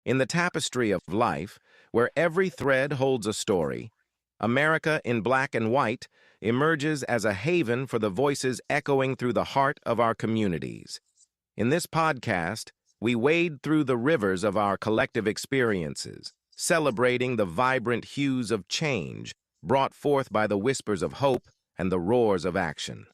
In the tapestry of life, where every thread holds a story, America in black and white emerges as a haven for the voices echoing through the heart of our communities. In this podcast, we wade through the rivers of our collective experiences, celebrating the vibrant hues of change brought forth by the whispers of hope and the roars of action.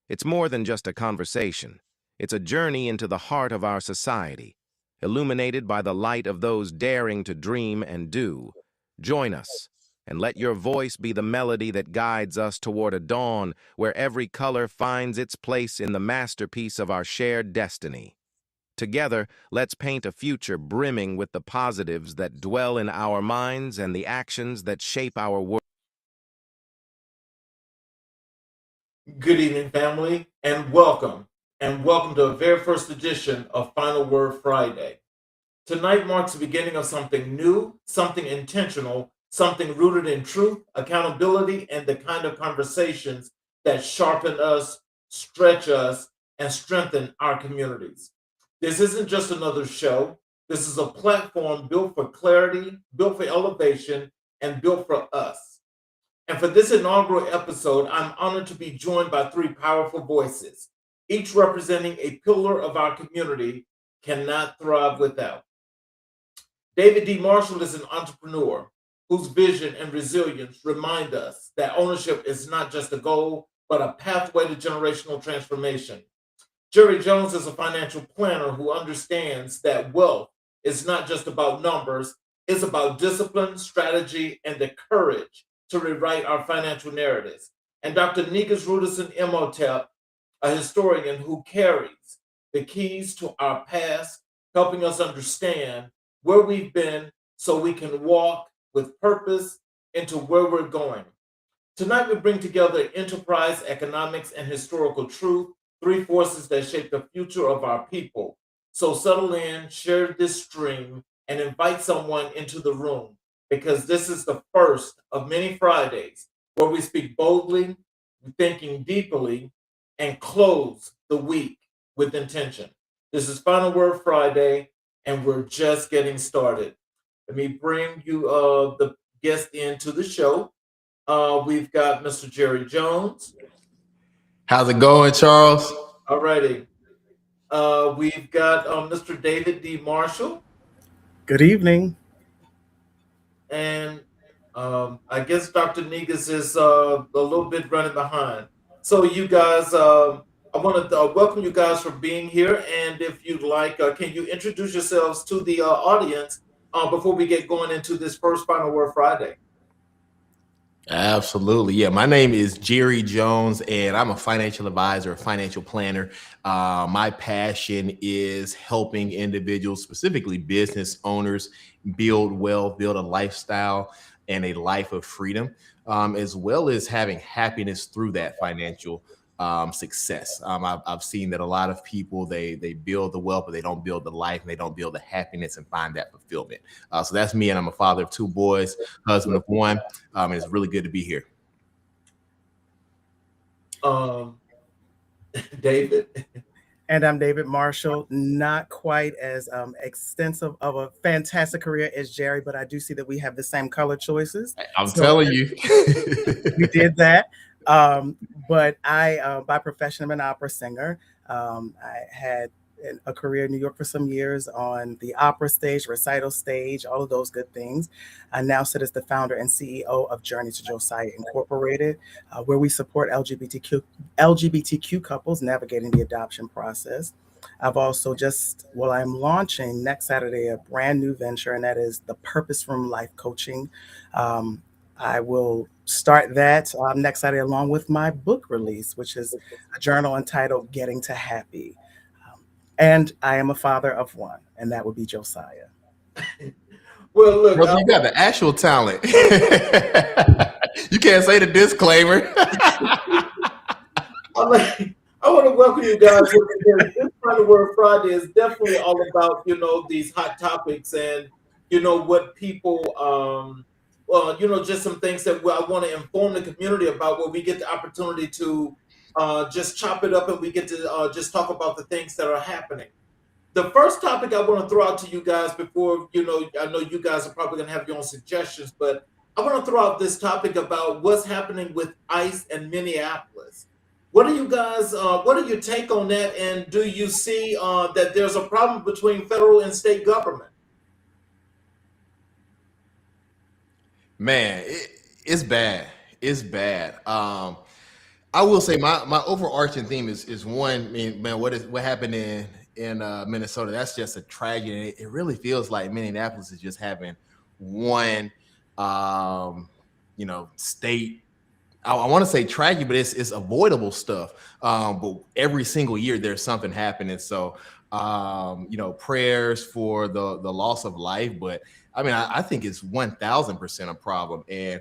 It's more than just a conversation. It's a journey into the heart of our society, illuminated by the light of those daring to dream and do. Join us, and let your voice be the melody that guides us toward a dawn where every color finds its place in the masterpiece of our shared destiny. Together, let's paint a future brimming with the positives that dwell in our minds and the actions that shape our world. Good evening, family, and welcome. And welcome to the very first edition of Final Word Friday. Tonight marks the beginning of something new, something intentional, something rooted in truth, accountability, and the kind of conversations that sharpen us, stretch us, and strengthen our communities. This isn't just another show. This is a platform built for clarity, built for elevation, and built for us. And for this inaugural episode, I'm honored to be joined by three powerful voices, each representing a pillar of our community cannot thrive without. David D. Marshall is an entrepreneur whose vision and resilience remind us that ownership is not just a goal, but a pathway to generational transformation. Jerry Jones is a financial planner who understands that wealth is not just about numbers, it's about discipline, strategy, and the courage to rewrite our financial narratives. And Dr. Negus Rudison Imhotep, a historian who carries the keys to our past, helping us understand where we've been so we can walk with purpose into where we're going. Tonight, we bring together enterprise, economics, and historical truth, three forces that shape the future of our people. So settle in, share this stream, and invite someone into the room, because this is the first of many Fridays where we speak boldly, thinking deeply, and close the week with intention. This is Final Word Friday, and we're just getting started. Let me bring you the guest into the show. We've got Mr. Jerry Jones. How's it going, Charles? All righty. We've got Mr. David D. Marshall. Good evening. And I guess Dr. Negus is a little bit running behind. So you guys, I want to welcome you guys for being here. And if you'd like, can you introduce yourselves to the audience before we get going into this first Final Word Friday? Absolutely. Yeah, my name is Jerry Jones, and I'm a financial advisor, a financial planner. My passion is helping individuals, specifically business owners, build wealth, build a lifestyle and a life of freedom, as well as having happiness through that financial success. I've seen that a lot of people, they build the wealth, but they don't build the life, and they don't build the happiness and find that fulfillment. So that's me, and I'm a father of two boys, husband of one, and it's really good to be here. David. And I'm David Marshall. Not quite as extensive of a fantastic career as Jerry, but I do see that we have the same color choices. I'm telling you. We did that. But I, by profession, I'm an opera singer. I had a career in New York for some years on the opera stage, recital stage, all of those good things. I now sit as the founder and CEO of Journey to Josiah Incorporated, where we support LGBTQ couples navigating the adoption process. I've also I'm launching next Saturday a brand new venture, and that is the Purpose Room Life Coaching. I will start that next Saturday along with my book release, which is a journal entitled Getting to Happy. And I am a father of one, and that would be Josiah. Well, look, you got the actual talent. You can't say the disclaimer. I want to welcome you guys. This Final Word Friday is definitely all about, these hot topics and, what people, just some things that I want to inform the community about, where we get the opportunity to just chop it up, and we get to just talk about the things that are happening. The first topic I want to throw out to you guys before, I know you guys are probably going to have your own suggestions, but I want to throw out this topic about what's happening with ICE and Minneapolis. What are you guys, what are your take on that? And do you see that there's a problem between federal and state government? Man, it's bad. It's bad. I will say my overarching theme is one. I mean, man, what happened in Minnesota? That's just a tragedy. It really feels like Minneapolis is just having one, state. I want to say tragedy, but it's avoidable stuff. But every single year there's something happening. So, prayers for the loss of life. But I mean, I think it's 1000% a problem. And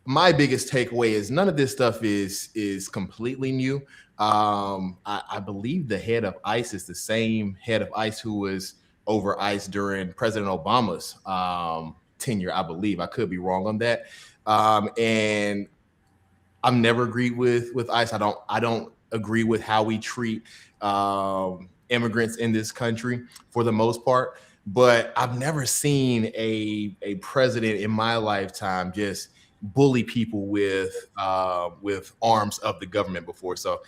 my biggest takeaway is none of this stuff is completely new. I believe the head of ICE is the same head of ICE who was over ICE during President Obama's tenure, I believe. I could be wrong on that. And I've never agreed with ICE. I don't agree with how we treat immigrants in this country for the most part. But I've never seen a president in my lifetime just bully people with arms of the government before. So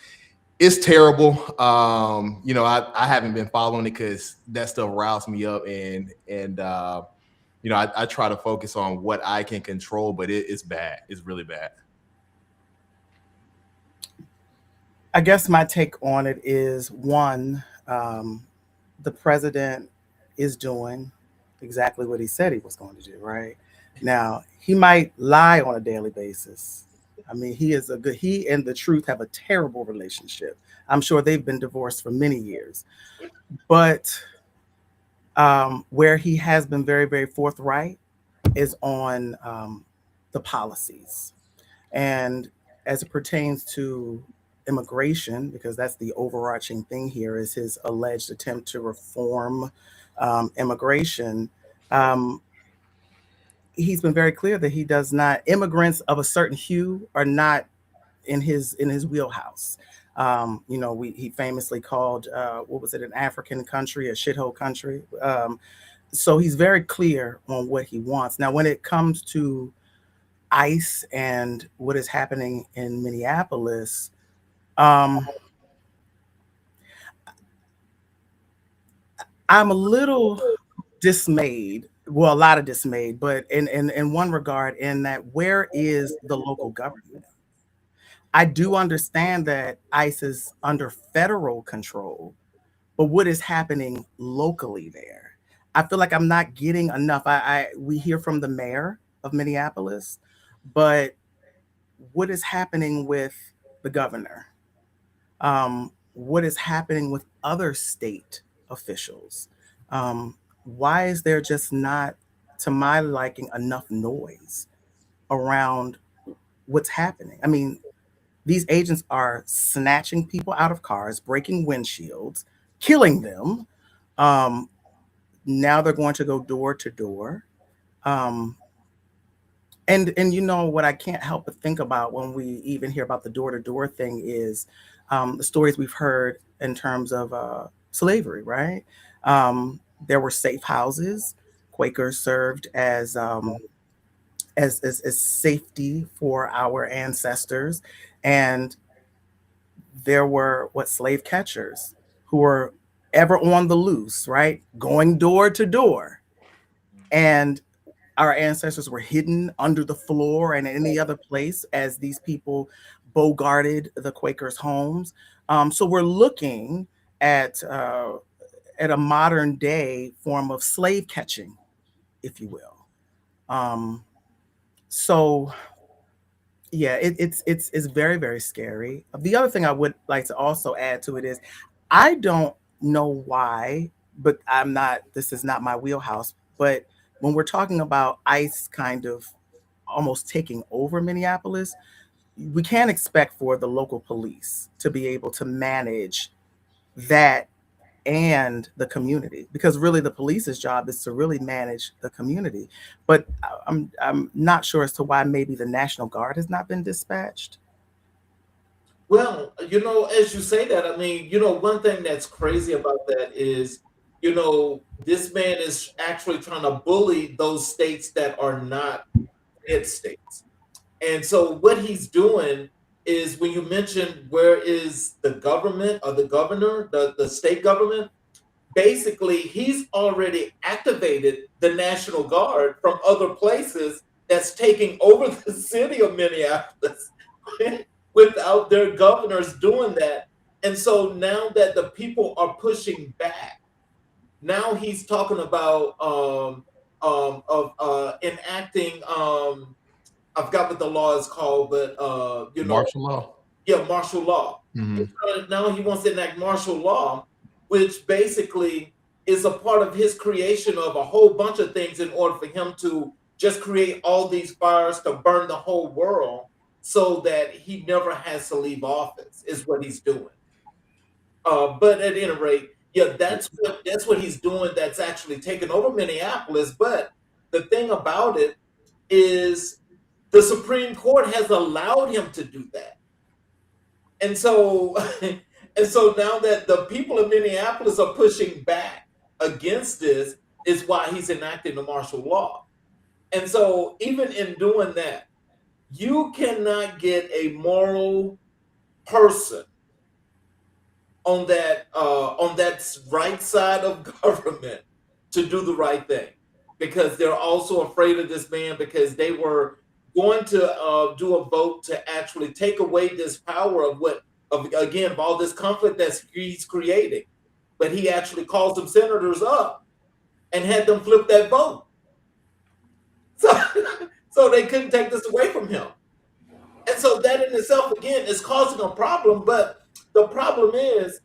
it's terrible. I haven't been following it because that stuff riles me up, and I try to focus on what I can control, but it's bad. It's really bad. I guess my take on it is one, the president is doing exactly what he said he was going to do, right? Now, he might lie on a daily basis. I mean, he and the truth have a terrible relationship. I'm sure they've been divorced for many years. But where he has been very, very forthright is on the policies. And as it pertains to immigration, because that's the overarching thing here, is his alleged attempt to reform immigration. He's been very clear that he does not, immigrants of a certain hue are not in his wheelhouse. He famously called what was it, an African country, a shithole country. So he's very clear on what he wants. Now, when it comes to ICE and what is happening in Minneapolis, I'm a little dismayed. Well, a lot of dismayed, but in one regard, in that where is the local government? I do understand that ICE is under federal control, but what is happening locally there? I feel like I'm not getting enough. We hear from the mayor of Minneapolis, but what is happening with the governor? What is happening with other state officials? Why is there just not, to my liking, enough noise around what's happening? I mean, these agents are snatching people out of cars, breaking windshields, killing them. Now they're going to go door to door. And what I can't help but think about when we even hear about the door to door thing is the stories we've heard in terms of slavery, right? There were safe houses. Quakers served as safety for our ancestors, and there were slave catchers who were ever on the loose, right, going door to door, and our ancestors were hidden under the floor and any other place as these people bogarted the Quakers' homes. So we're looking at a modern day form of slave catching, if you will. So yeah, it's very, very scary. The other thing I would like to also add to it is I don't know why, but this is not my wheelhouse. But when we're talking about ICE kind of almost taking over Minneapolis, we can't expect for the local police to be able to manage that and the community, because really the police's job is to really manage the community. But I'm not sure as to why maybe the National Guard has not been dispatched. Well, as you say that, I mean, one thing that's crazy about that is, this man is actually trying to bully those states that are not red states. And so what he's doing is, when you mentioned where is the government or the governor, the state government, basically he's already activated the National Guard from other places that's taking over the city of Minneapolis without their governors doing that. And so now that the people are pushing back, now he's talking about of enacting I forgot what the law is called, but Martial law. yeah, martial law. Mhm. Now he wants to enact martial law, which basically is a part of his creation of a whole bunch of things in order for him to just create all these fires to burn the whole world so that he never has to leave office, is what he's doing. But at any rate, yeah, that's what he's doing. That's actually taken over Minneapolis. But the thing about it is, the Supreme Court has allowed him to do that. And so and so now that the people of Minneapolis are pushing back against this, is why he's enacting the martial law. And so even in doing that, you cannot get a moral person on that right side of government to do the right thing, because they're also afraid of this man, because they were going to do a vote to actually take away this power of all this conflict that he's creating. But he actually calls them senators up and had them flip that vote, so so they couldn't take this away from him. And so that in itself, again, is causing a problem. But the problem is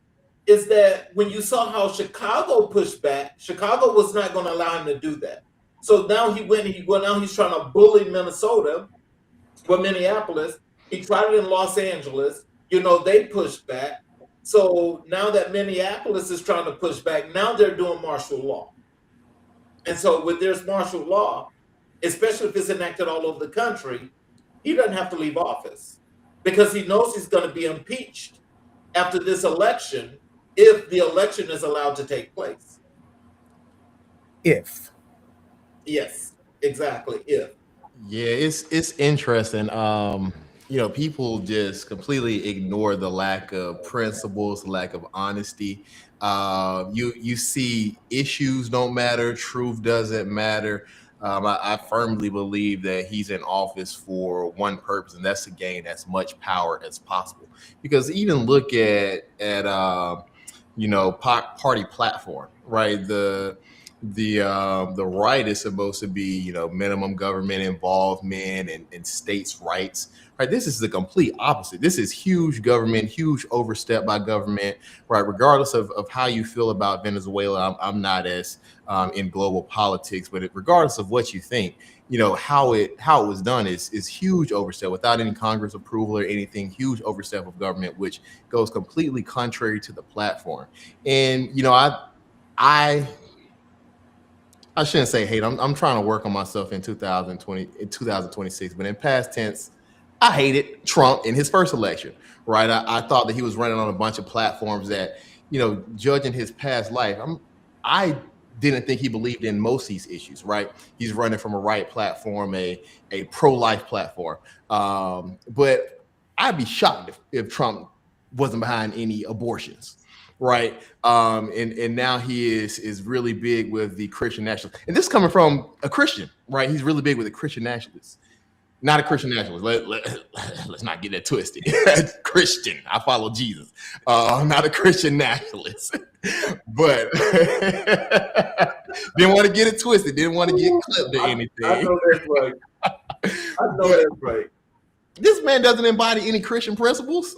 that when you saw how Chicago pushed back, Chicago was not going to allow him to do that. So now now he's trying to bully Minnesota, Minneapolis. He tried it in Los Angeles. They pushed back. So now that Minneapolis is trying to push back, now they're doing martial law. And so with there's martial law, especially if it's enacted all over the country, he doesn't have to leave office, because he knows he's going to be impeached after this election, if the election is allowed to take place. If Yes, exactly. If. Yeah, it's interesting. People just completely ignore the lack of principles, lack of honesty. You see issues don't matter, truth doesn't matter. I firmly believe that he's in office for one purpose, and that's to gain as much power as possible. Because even look at party platform, right? The right is supposed to be minimum government involvement and states' rights, right? This is the complete opposite. This is huge government, huge overstep by government, right? Regardless of how you feel about Venezuela, I'm not as in global politics, but regardless of what you think, how it was done is huge overstep without any Congress approval or anything. Huge overstep of government, which goes completely contrary to the platform. And I shouldn't say hate. I'm trying to work on myself in 2026. But in past tense, I hated Trump in his first election, right? I thought that he was running on a bunch of platforms that, judging his past life, I didn't think he believed in most of these issues, right? He's running from a right platform, a pro-life platform. But I'd be shocked if Trump wasn't behind any abortions, right? And now he is really big with the Christian nationalists. And this is coming from a Christian, right? He's really big with the Christian nationalists. Not a Christian nationalist. Let's not get that twisted. Christian. I follow Jesus. Not a Christian nationalist. But didn't want to get it twisted. Didn't want to get clipped or anything. I know that's right. I know that's right. This man doesn't embody any Christian principles.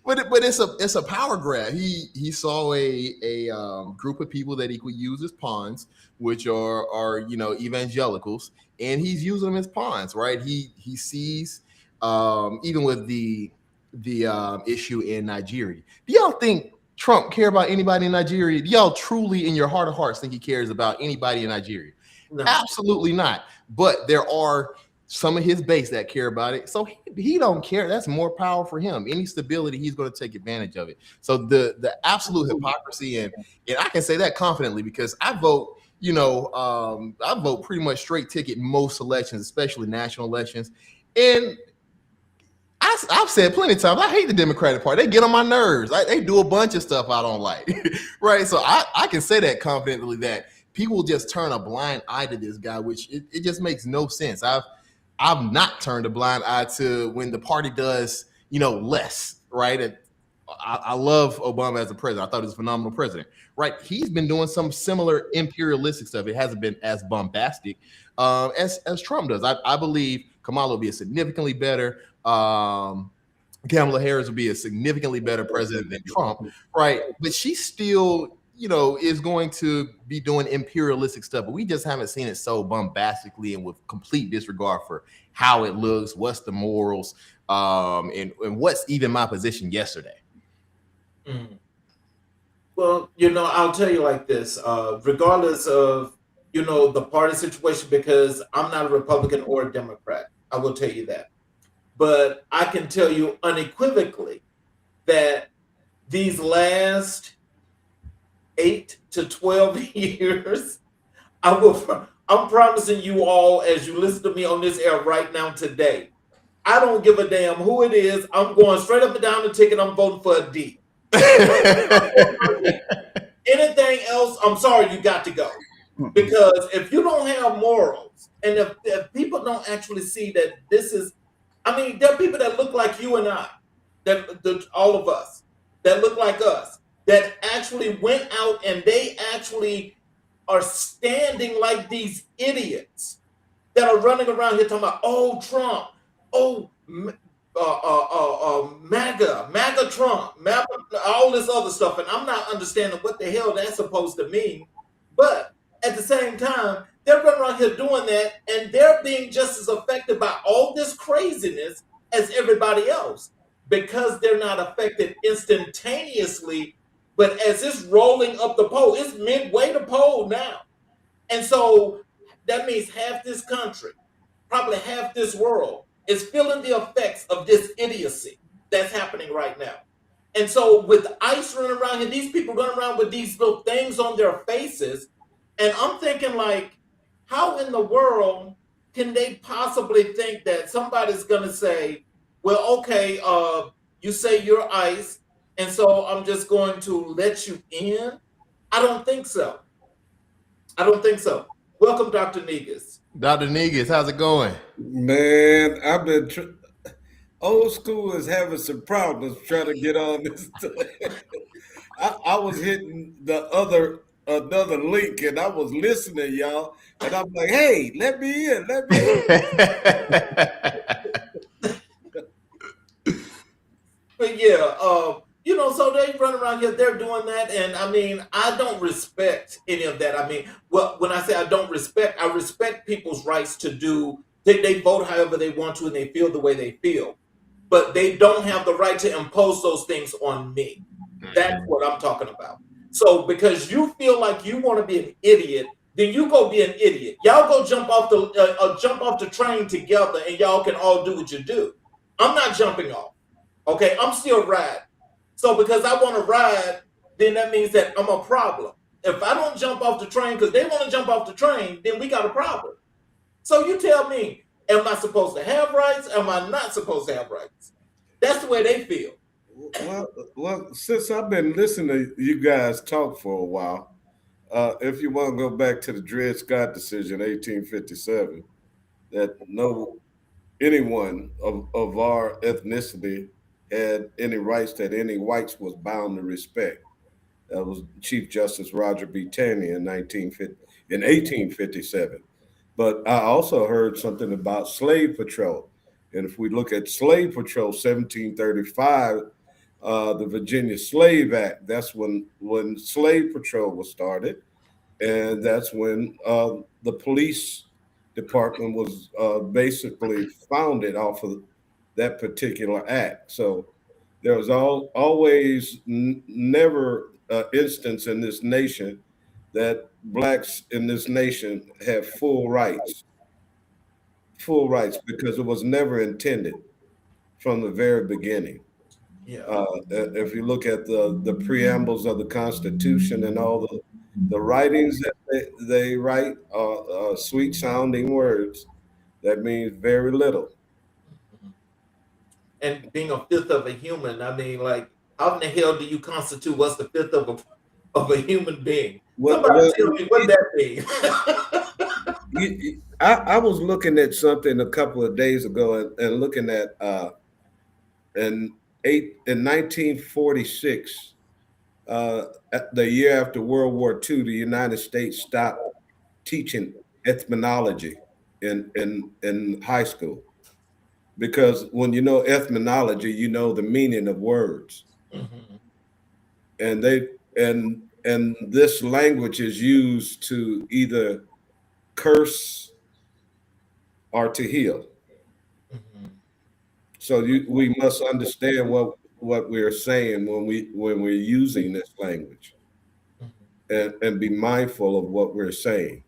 But it's a power grab. He saw a group of people that he could use as pawns, which are evangelicals, and he's using them as pawns, right? He sees even with the issue in Nigeria. Do y'all think Trump care about anybody in Nigeria? Do y'all truly, in your heart of hearts, think he cares about anybody in Nigeria? No. Absolutely not. But there are some of his base that care about it. So he don't care. That's more power for him. Any stability, he's going to take advantage of it. So the absolute hypocrisy, and I can say that confidently because I vote, I vote pretty much straight ticket most elections, especially national elections. And I've said plenty of times, I hate the Democratic Party. They get on my nerves. They do a bunch of stuff I don't like, right? So I can say that confidently that people just turn a blind eye to this guy, which it just makes no sense. I've not turned a blind eye to when the party does, less, right? And I love Obama as a president. I thought he was a phenomenal president, right? He's been doing some similar imperialistic stuff. It hasn't been as bombastic as Trump does. I believe Kamala will be a significantly better Kamala Harris will be a significantly better president than Trump, right? But she still, is going to be doing imperialistic stuff. But we just haven't seen it so bombastically and with complete disregard for how it looks, what's the morals, and what's even my position yesterday. Mm. Well, I'll tell you like this, regardless of, the party situation, because I'm not a Republican or a Democrat. I will tell you that. But I can tell you unequivocally that these last 8 to 12 years, I'm promising you all, as you listen to me on this air right now today, I don't give a damn who it is. I'm going straight up and down the ticket. I'm voting for a D. Anything else, I'm sorry, you got to go. Because if you don't have morals, and if people don't actually see that this is, there are people that look like you and I, that all of us, that look like us, that actually went out and they actually are standing like these idiots that are running around here talking about, oh, Trump, oh, MAGA Trump, MAGA, all this other stuff. And I'm not understanding what the hell that's supposed to mean. But at the same time, they're running around here doing that, and they're being just as affected by all this craziness as everybody else because they're not affected instantaneously. But as it's rolling up the pole, it's midway the pole now. And so that means half this country, probably half this world, is feeling the effects of this idiocy that's happening right now. And so with ICE running around here, these people running around with these little things on their faces, and I'm thinking like, how in the world can they possibly think that somebody's going to say, well, okay, you say you're ICE, and so I'm just going to let you in? I don't think so. Welcome, Dr. Negus. Dr. Negus, how's it going? Man, I've been old school is having some problems trying to get on this. I was hitting another link and I was listening, y'all, and I'm like, hey, let me in. But yeah, so they run around here, they're doing that, and I don't respect any of that. When I say I don't respect, I respect people's rights to do, they vote however they want to and they feel the way they feel. But they don't have the right to impose those things on me. That's what I'm talking about. So because you feel like you want to be an idiot, then you go be an idiot. Y'all go jump off the train together and y'all can all do what you do. I'm not jumping off. Okay, I'm still riding. So because I want to ride, then that means that I'm a problem. If I don't jump off the train because they want to jump off the train, then we got a problem. So you tell me, am I supposed to have rights? Am I not supposed to have rights? That's the way they feel. Well, since I've been listening to you guys talk for a while, if you want to go back to the Dred Scott decision, 1857, that anyone of our ethnicity had any rights that any whites was bound to respect. That was Chief Justice Roger B. Taney in 1857. But I also heard something about slave patrol. And if we look at slave patrol, 1735, the Virginia Slave Act, that's when slave patrol was started. And that's when the police department was basically founded off of that particular act. So there was always never instance in this nation that blacks in this nation have full rights. full rights because it was never intended from the very beginning. Yeah. If you look at the preambles of the Constitution and all the writings that they write are sweet sounding words that means very little. And being a fifth of a human, I mean, like, how in the hell do you constitute what's the fifth of a human being? What, Somebody what tell me what that means. I was looking at something a couple of days ago and looking at in 1946, the year after World War II, the United States stopped teaching ethnology in high school because when you know ethnology, you know the meaning of words, Mhm. and this language is used to either curse or to heal. Mhm. So we must understand what we're saying when we're using this language, Mhm. and be mindful of what we're saying.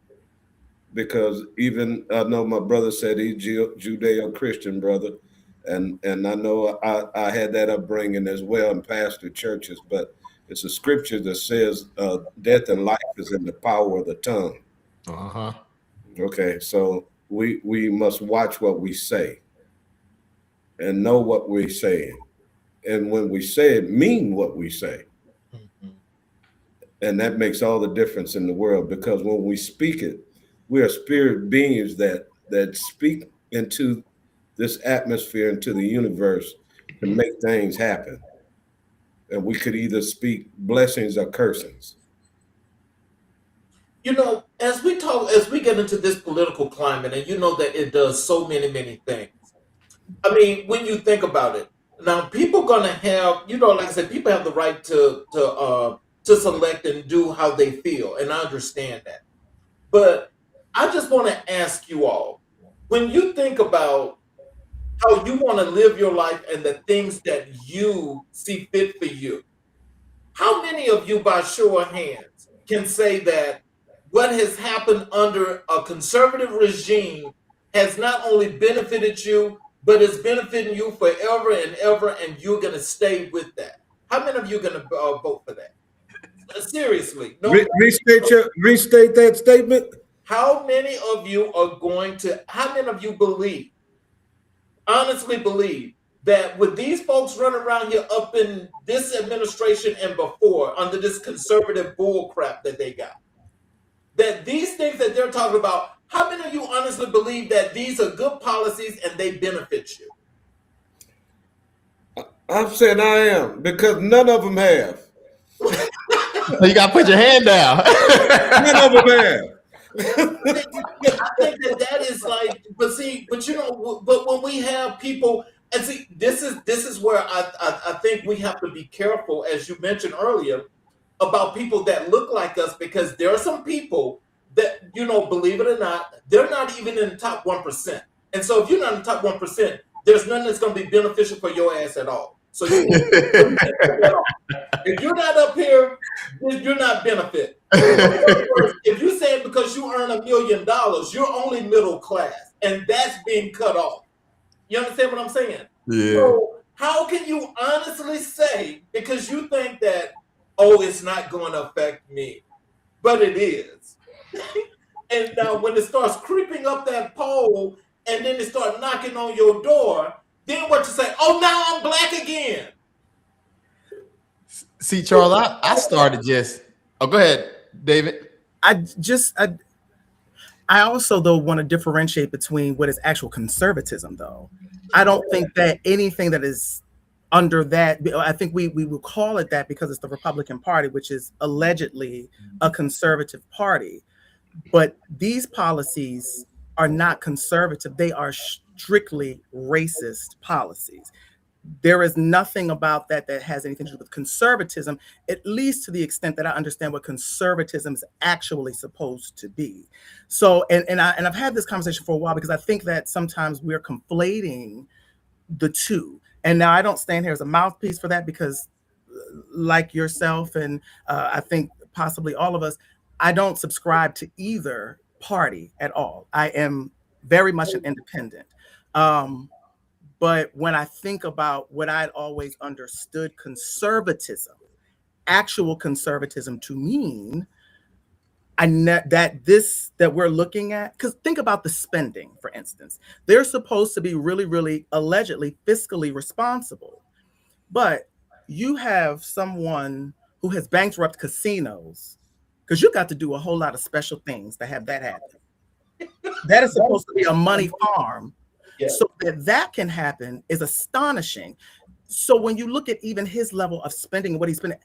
Because even I know my brother said he's Judeo-Christian brother, and I know I had that upbringing as well in pastor churches, but it's a scripture that says death and life is in the power of the tongue. Uh-huh. Okay, so we must watch what we say and know what we're saying. And when we say it, mean what we say. Mhm. And that makes all the difference in the world because when we speak it, we are spirit beings that speak into this atmosphere, into the universe to make things happen. And we could either speak blessings or cursings. You know, as we get into this political climate, and you know that it does so many things. I mean, when you think about it, now people gonna have, you know, like I said, people have the right to select and do how they feel, and I understand that. But I just want to ask you all, when you think about how you want to live your life and the things that you see fit for you, how many of you, by show of hands, can say that what has happened under a conservative regime has not only benefited you, but is benefiting you forever and ever, and you're going to stay with that? How many of you are going to vote for that? Seriously, no. Restate that statement. How many of you are going to? How many of you believe, honestly believe, that with these folks running around here up in this administration and before under this conservative bull crap that they got, that these things that they're talking about, how many of you honestly believe that these are good policies and they benefit you? I've said I am because none of them have. You got to put your hand down. None of them have. I think that is like, but see, but you know, but when we have people, and see, this is where I think we have to be careful, as you mentioned earlier, about people that look like us, because there are some people that, you know, believe it or not, they're not even in the top 1%. And so if you're not in the top 1%, there's nothing that's going to be beneficial for your ass at all. So if you're not up here, then you're not benefit. If you say because you earn $1 million, you're only middle class, and that's being cut off. You understand what I'm saying? Yeah. So how can you honestly say, because you think that, oh, it's not going to affect me, but it is. And now when it starts creeping up that pole, and then it starts knocking on your door, then what you say? Oh, now I'm black again. See, Charles, I started just. Oh, go ahead, David. I also though want to differentiate between what is actual conservatism though. I don't think that anything that is under that, I think we will call it that because it's the Republican Party, which is allegedly a conservative party. But these policies are not conservative. They are strictly racist policies. There is nothing about that that has anything to do with conservatism, at least to the extent that I understand what conservatism is actually supposed to be. So, and I've had this conversation for a while because I think that sometimes we're conflating the two. And now I don't stand here as a mouthpiece for that because, like yourself, and I think possibly all of us, I don't subscribe to either party at all. I am very much an independent. But when I think about what I'd always understood conservatism, actual conservatism to mean, that we're looking at, because think about the spending, for instance. They're supposed to be really, really allegedly fiscally responsible. But you have someone who has bankrupt casinos, because you got to do a whole lot of special things to have that happen. That is supposed to be a money farm. Yeah. So that can happen is astonishing. So when you look at even his level of spending, what he's spending,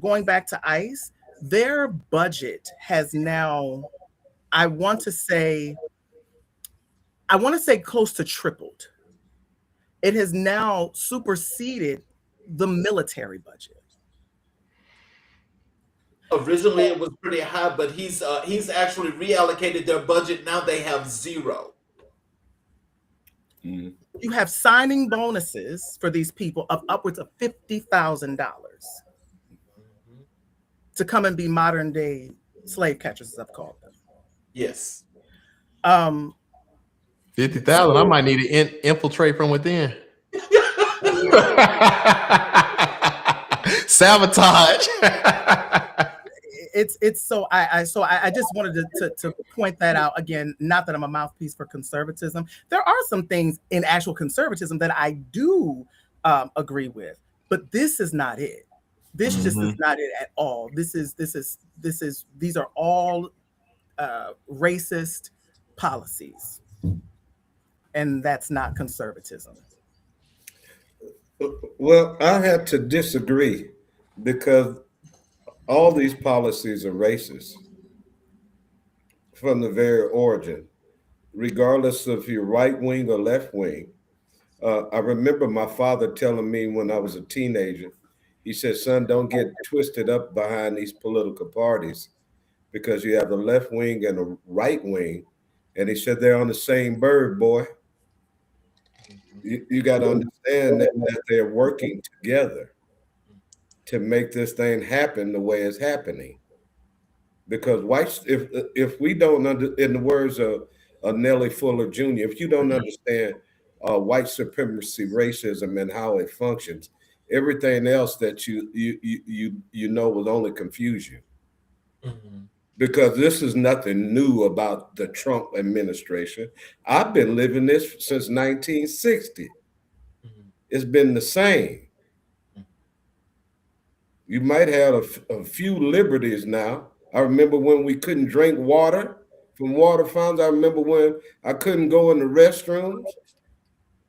going back to ICE, their budget has now, I want to say close to tripled. It has now superseded the military budget. Originally, it was pretty high, but he's actually reallocated their budget. Now they have zero. Mm. You have signing bonuses for these people of upwards of $50,000 to come and be modern day slave catchers, as I've called them. Yes. 50,000. I might need to infiltrate from within. Sabotage. It's so I just wanted to point that out again. Not that I'm a mouthpiece for conservatism. There are some things in actual conservatism that I do agree with, but this is not it. This just is not it at all. These are all racist policies, and that's not conservatism. Well, I have to disagree because all these policies are racist from the very origin, regardless of you're right wing or left wing. I remember my father telling me when I was a teenager, he said, son, don't get twisted up behind these political parties because you have a left wing and a right wing. And he said, they're on the same bird, boy. You got to understand that they're working together to make this thing happen the way it's happening. Because whites, if we don't in the words of Nellie Fuller Jr., if you don't understand white supremacy, racism, and how it functions, everything else that you know will only confuse you. Mm-hmm. Because this is nothing new about the Trump administration. I've been living this since 1960. Mm-hmm. It's been the same. You might have a few liberties now. I remember when we couldn't drink water from water fountains. I remember when I couldn't go in the restrooms.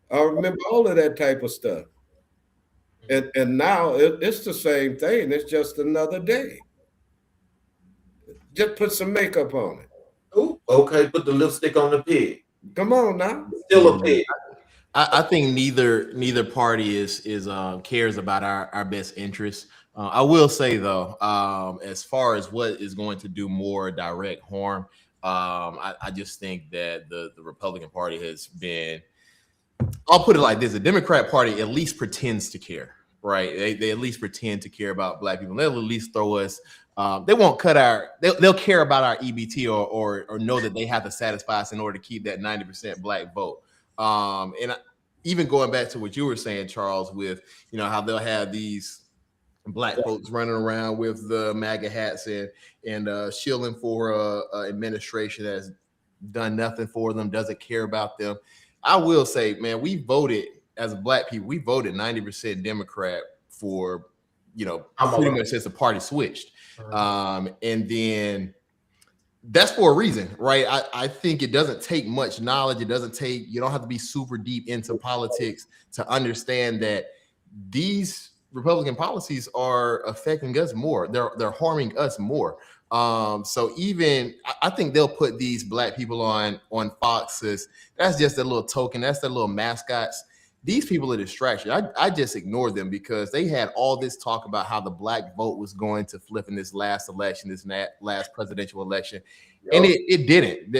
I remember all of that type of stuff. And now it's the same thing. It's just another day. Just put some makeup on it. Oh, okay. Put the lipstick on the pig. Come on now. Still a pig. I think neither party is cares about our best interests. I will say though, as far as what is going to do more direct harm, I just think that the Republican Party has been. I'll put it like this: the Democrat Party at least pretends to care, right? They at least pretend to care about Black people. They'll at least throw us. They won't cut they'll care about our EBT or know that they have to satisfy us in order to keep that 90% Black vote. And even going back to what you were saying, Charles, with how they'll have these Black folks running around with the MAGA hats and shilling for a administration that's done nothing for them, doesn't care about them. I will say, man, we voted as Black people. We voted 90% Democrat for pretty much since the party switched. And then that's for a reason, right? I think it doesn't take much knowledge. You don't have to be super deep into politics to understand that these Republican policies are affecting us more. They're harming us more. So even I think they'll put these Black people on Foxes. That's just a little token. That's their little mascots. These people are distraction. I just ignored them because they had all this talk about how the Black vote was going to flip in this last election, this last presidential election, and it didn't.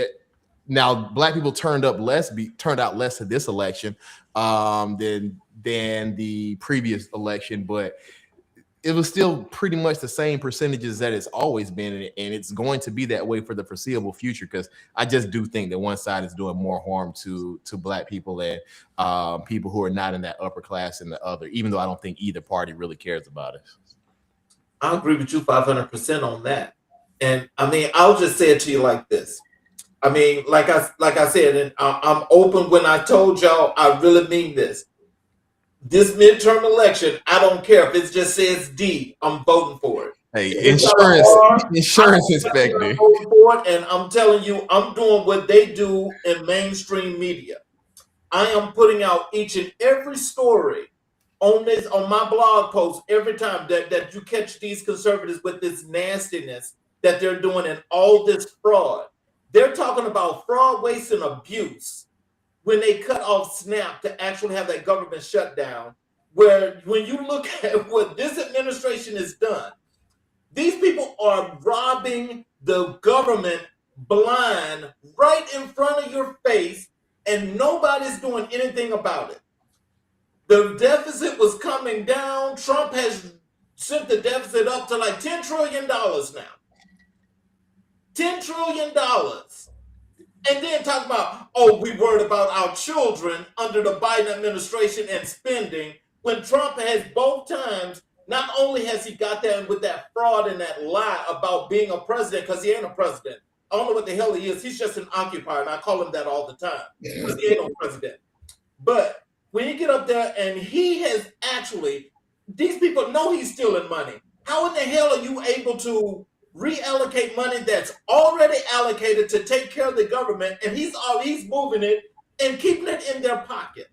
Now Black people turned out less to this election than the previous election, but it was still pretty much the same percentages that it's always been, and it's going to be that way for the foreseeable future. Because I just do think that one side is doing more harm to Black people and people who are not in that upper class than the other. Even though I don't think either party really cares about it. I agree with you 500% on that. And I mean, I'll just say it to you like this. I mean, like I said, and I'm open when I told y'all I really mean this. This midterm election, I don't care if it just says D. I'm voting for it. Hey, insurance inspector. I'm voting for it, and I'm telling you, I'm doing what they do in mainstream media. I am putting out each and every story on my blog post every time that you catch these conservatives with this nastiness that they're doing and all this fraud. They're talking about fraud, waste, and abuse when they cut off SNAP to actually have that government shutdown, where when you look at what this administration has done, these people are robbing the government blind right in front of your face, and nobody's doing anything about it. The deficit was coming down. Trump has sent the deficit up to like $10 trillion now. $10 trillion. And then talk about, oh, we worried about our children under the Biden administration and spending, when Trump has both times, not only has he got that with that fraud and that lie about being a president, because he ain't a president. I don't know what the hell he is. He's just an occupier, and I call him that all the time, because he ain't no president. But when you get up there and he has actually, these people know he's stealing money. How in the hell are you able to reallocate money that's already allocated to take care of the government, and he's moving it and keeping it in their pocket?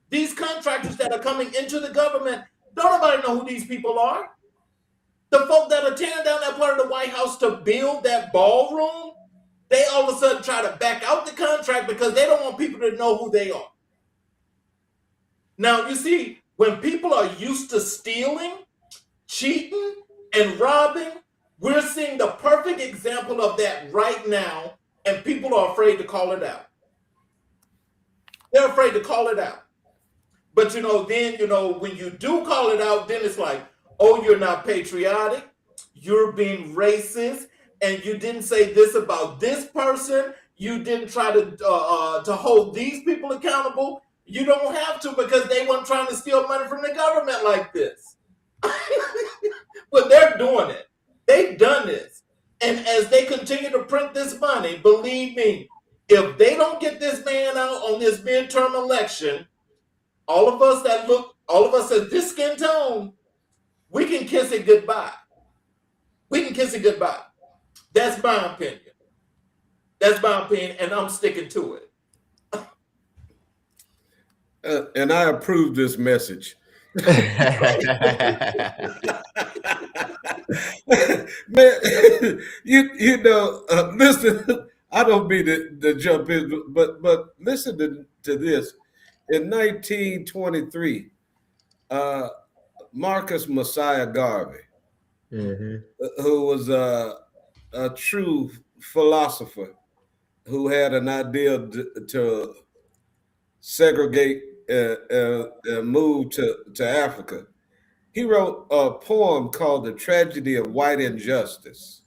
These contractors that are coming into the government, don't nobody know who these people are. The folk that are tearing down that part of the White House to build that ballroom, they all of a sudden try to back out the contract because they don't want people to know who they are. Now, you see, when people are used to stealing, cheating, and robbing, we're seeing the perfect example of that right now, and people are afraid to call it out. They're afraid to call it out. But, then, when you do call it out, then it's like, oh, you're not patriotic, you're being racist, and you didn't say this about this person, you didn't try to hold these people accountable. You don't have to, because they weren't trying to steal money from the government like this. But they're doing it. They've done this. And as they continue to print this money, believe me, if they don't get this man out on this midterm election, all of us at this skin tone, we can kiss it goodbye. We can kiss it goodbye. That's my opinion. That's my opinion, and I'm sticking to it. And I approve this message. Man, listen, I don't mean to jump in, but listen to this. In 1923, Marcus Messiah Garvey, who was a true philosopher who had an idea to segregate and move to Africa, he wrote a poem called The Tragedy of White Injustice.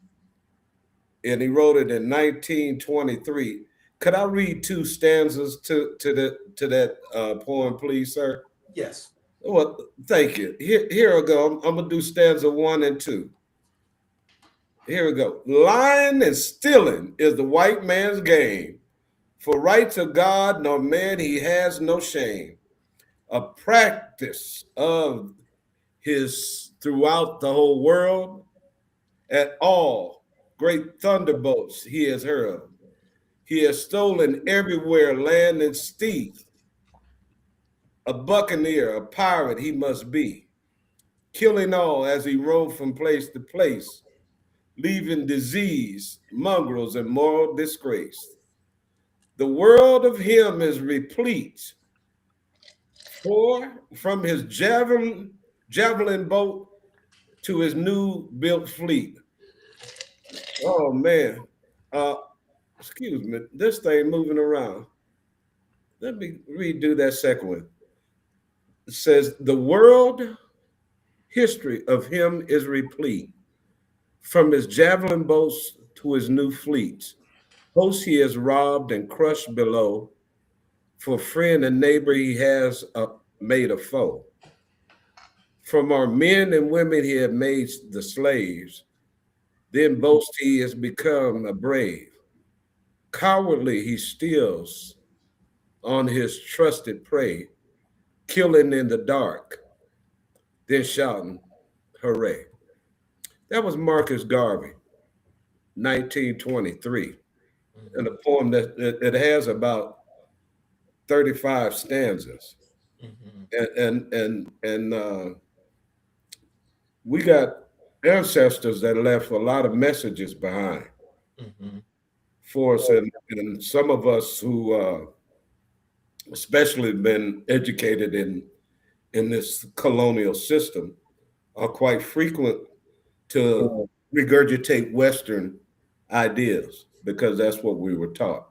And he wrote it in 1923. Could I read two stanzas to that poem, please, sir? Yes. Well, thank you. Here we go. I'm gonna do stanza 1 and 2. Here we go. Lying and stealing is the white man's game. For rights of God, nor man he has no shame. A practice of his throughout the whole world. At all great thunderbolts he has hurled. He has stolen everywhere land and steed. A buccaneer, a pirate he must be, killing all as he roamed from place to place, leaving disease, mongrels, and moral disgrace. The world of him is replete, for from his javelin boat to his new built fleet. Oh man, excuse me, this thing moving around. Let me redo that second one. It says, the world History of him is replete. From his javelin boats to his new fleets, hosts he has robbed and crushed below. For friend and neighbor he has made a foe. From our men and women he had made the slaves. Then boast he has become a brave. Cowardly he steals on his trusted prey, killing in the dark, then shouting, hooray. That was Marcus Garvey, 1923, in a poem that it has about 35 stanzas. And we got ancestors that left a lot of messages behind for us, and some of us who especially been educated in this colonial system are quite frequent to regurgitate Western ideas because that's what we were taught.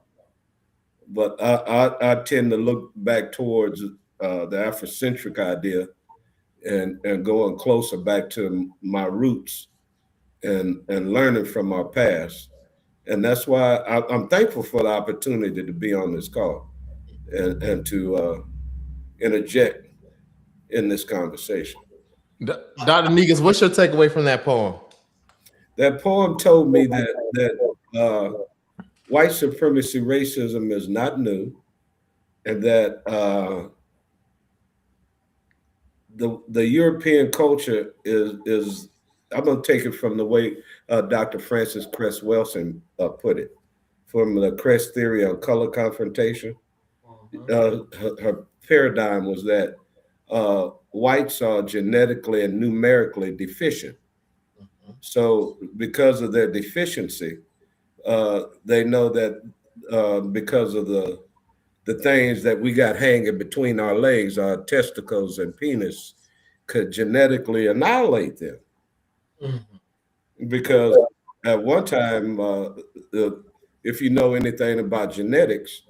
But I tend to look back towards the Afrocentric idea and going closer back to my roots and learning from our past. And that's why I'm thankful for the opportunity to be on this call and to interject in this conversation. Dr. Negus, what's your takeaway from that poem? That poem told me that white supremacy racism is not new, and that the European culture is I'm going to take it from the way Dr. Frances Cress Welsing put it, from the Cress theory on color confrontation. Her paradigm was that whites are genetically and numerically deficient. So because of their deficiency, they know that because of the things that we got hanging between our legs, our testicles and penis, could genetically annihilate them. Because at one time, if you know anything about genetics,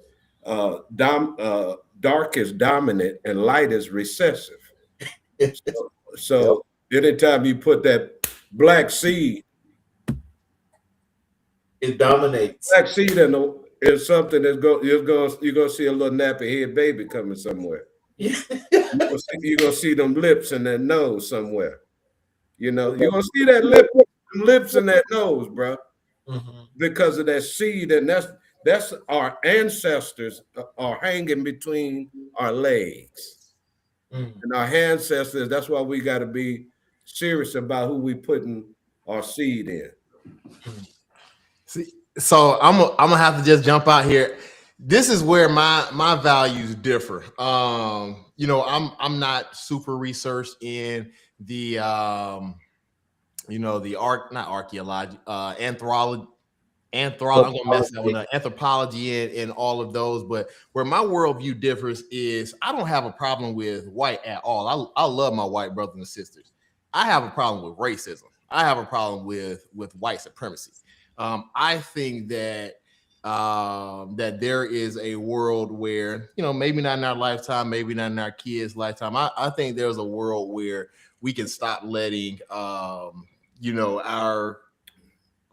dark is dominant and light is recessive. So anytime you put that black seed, it dominates. Black seed is something that's you're gonna see a little nappy head baby coming somewhere. You're gonna see them lips and that nose somewhere. You know, you're gonna see that lips and that nose, bro, because of that seed, and that's our ancestors are hanging between our legs, and our ancestors. That's why we got to be serious about who we putting our seed in. See, so I'm gonna have to just jump out here. This is where my values differ. You know, I'm not super researched in the not archaeology, anthropology. I'm gonna mess that one up. Anthropology and all of those, but where my worldview differs is I don't have a problem with white at all. I love my white brothers and sisters. I have a problem with racism. I have a problem with white supremacy. I think that that there is a world where, you know, maybe not in our lifetime, maybe not in our kids' lifetime. I think there's a world where we can stop letting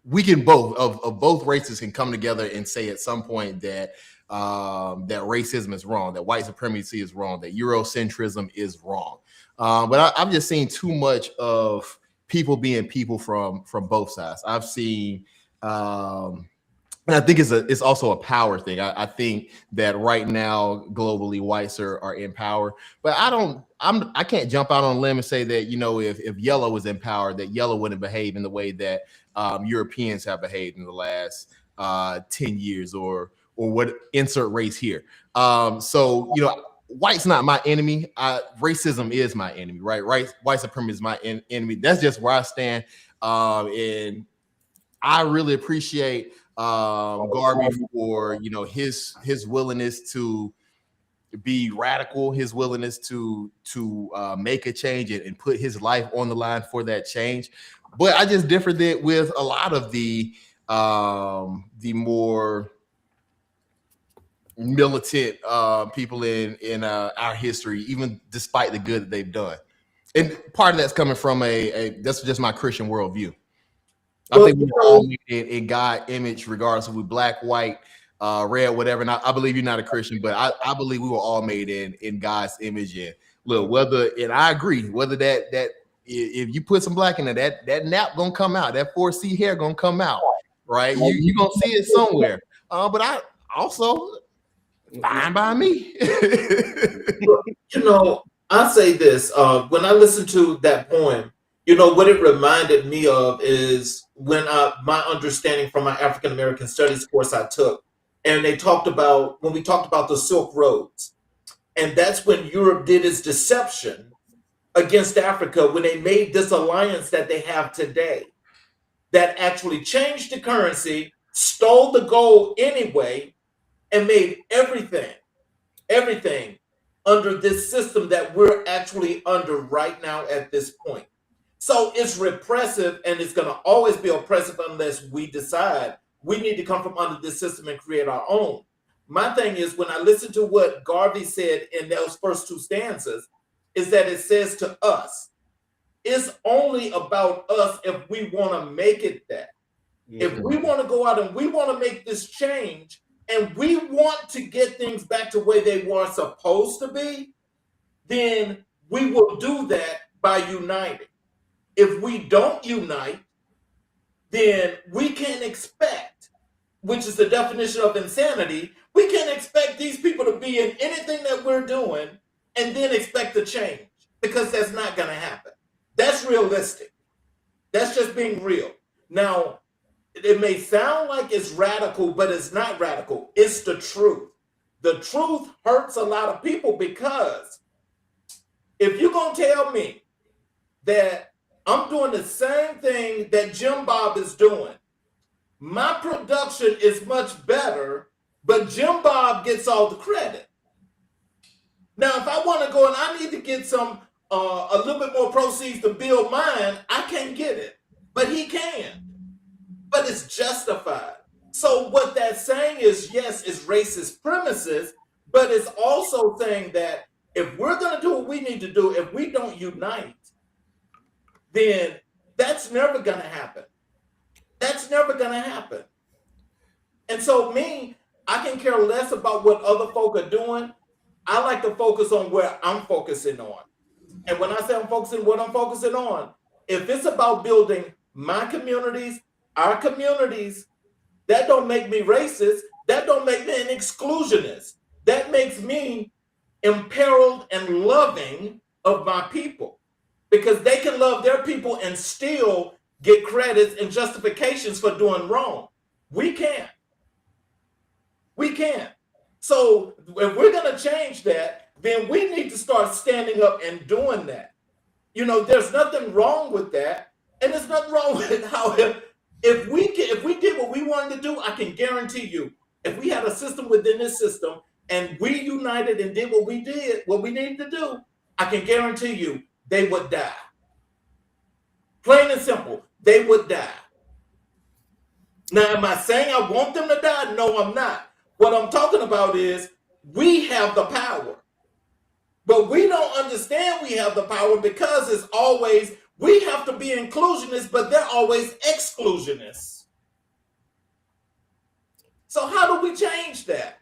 we can both races can come together and say at some point that that racism is wrong, that white supremacy is wrong, that Eurocentrism is wrong. But I've just seen too much of people being people from both sides. I've seen, and I think it's also a power thing. I think that right now globally whites are in power, but I can't jump out on a limb and say that, you know, if yellow was in power, that yellow wouldn't behave in the way that Europeans have behaved in the last 10 years or what, insert race here. So, you know, white's not my enemy. Racism is my enemy, right? White supremacy is my enemy. That's just where I stand. And I really appreciate Garvey for, you know, his willingness to be radical, his willingness to make a change and put his life on the line for that change. But I just differed with a lot of the more militant people in our history, even despite the good that they've done. And part of that's coming from that's just my Christian worldview. I Well, think we're all made in God image, regardless if we're black, white, red, whatever. And I believe you're not a Christian, but I believe we were all made in God's image. And look, and I agree, whether that if you put some black in there, that nap gonna come out, that 4C hair gonna come out, right? You gonna see it somewhere. But I also fine by me. I say this, when I listened to that poem, what it reminded me of is when my understanding from my African American Studies course I took, and when we talked about the Silk Roads, and that's when Europe did its deception against Africa when they made this alliance that they have today, that actually changed the currency, stole the gold anyway, and made everything under this system that we're actually under right now at this point. So it's repressive, and it's going to always be oppressive unless we decide we need to come from under this system and create our own. My thing is, when I listen to what Garvey said in those first two stanzas, is that it says to us, it's only about us if we want to make it that. If we want to go out and we want to make this change, and we want to get things back to where they were supposed to be, then we will do that by uniting. If we don't unite, then we can't expect, which is the definition of insanity, we can't expect these people to be in anything that we're doing and then expect a change, because that's not going to happen. That's realistic. That's just being real. Now, it may sound like it's radical, but it's not radical. It's the truth. The truth hurts a lot of people, because if you're going to tell me that I'm doing the same thing that Jim Bob is doing, my production is much better, but Jim Bob gets all the credit. Now, if I want to go and I need to get a little bit more proceeds to build mine, I can't get it, but he can. But it's justified. So what that's saying is, yes, it's racist premises, but it's also saying that if we're going to do what we need to do, if we don't unite, then that's never going to happen. That's never going to happen. And so I can care less about what other folk are doing. I like to focus on where I'm focusing on. And when I say I'm focusing on, if it's about building my communities, our communities, that don't make me racist. That don't make me an exclusionist. That makes me imperiled and loving of my people, because they can love their people and still get credits and justifications for doing wrong. We can't. So if we're going to change that, then we need to start standing up and doing that. There's nothing wrong with that. And there's nothing wrong with how if we did what we wanted to do, I can guarantee you, if we had a system within this system and we united and did what we needed to do, I can guarantee you they would die. Plain and simple, they would die. Now, am I saying I want them to die? No, I'm not. What I'm talking about is we have the power. But we don't understand we have the power, because it's always, we have to be inclusionists, but they're always exclusionists. So how do we change that?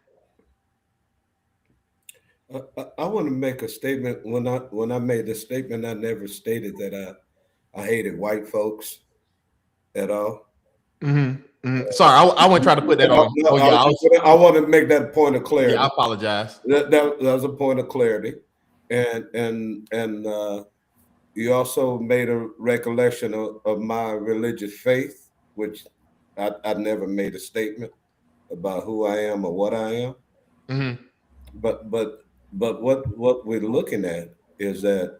I want to make a statement. When I made the statement, I never stated that I hated white folks at all. Sorry, I wouldn't try to put that on. I want to make that point of clarity. Yeah, I apologize. That was a point of clarity, and you also made a recollection of my religious faith, which I never made a statement about who I am or what I am. Mm-hmm. But what we're looking at is that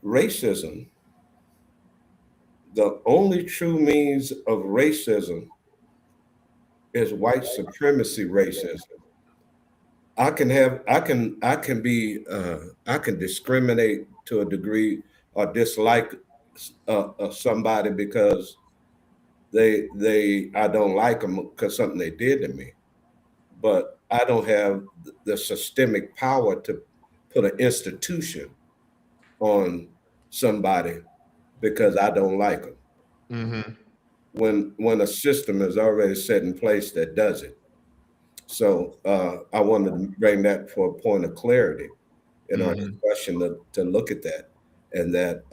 racism, the only true means of racism, is white supremacy racism. I can discriminate to a degree or dislike somebody because I don't like them because something they did to me, but I don't have the systemic power to put an institution on somebody because I don't like them. Mm-hmm. When a system is already set in place that does it. So I wanted to bring that for a point of clarity in our Mm-hmm. discussion to look at that, and that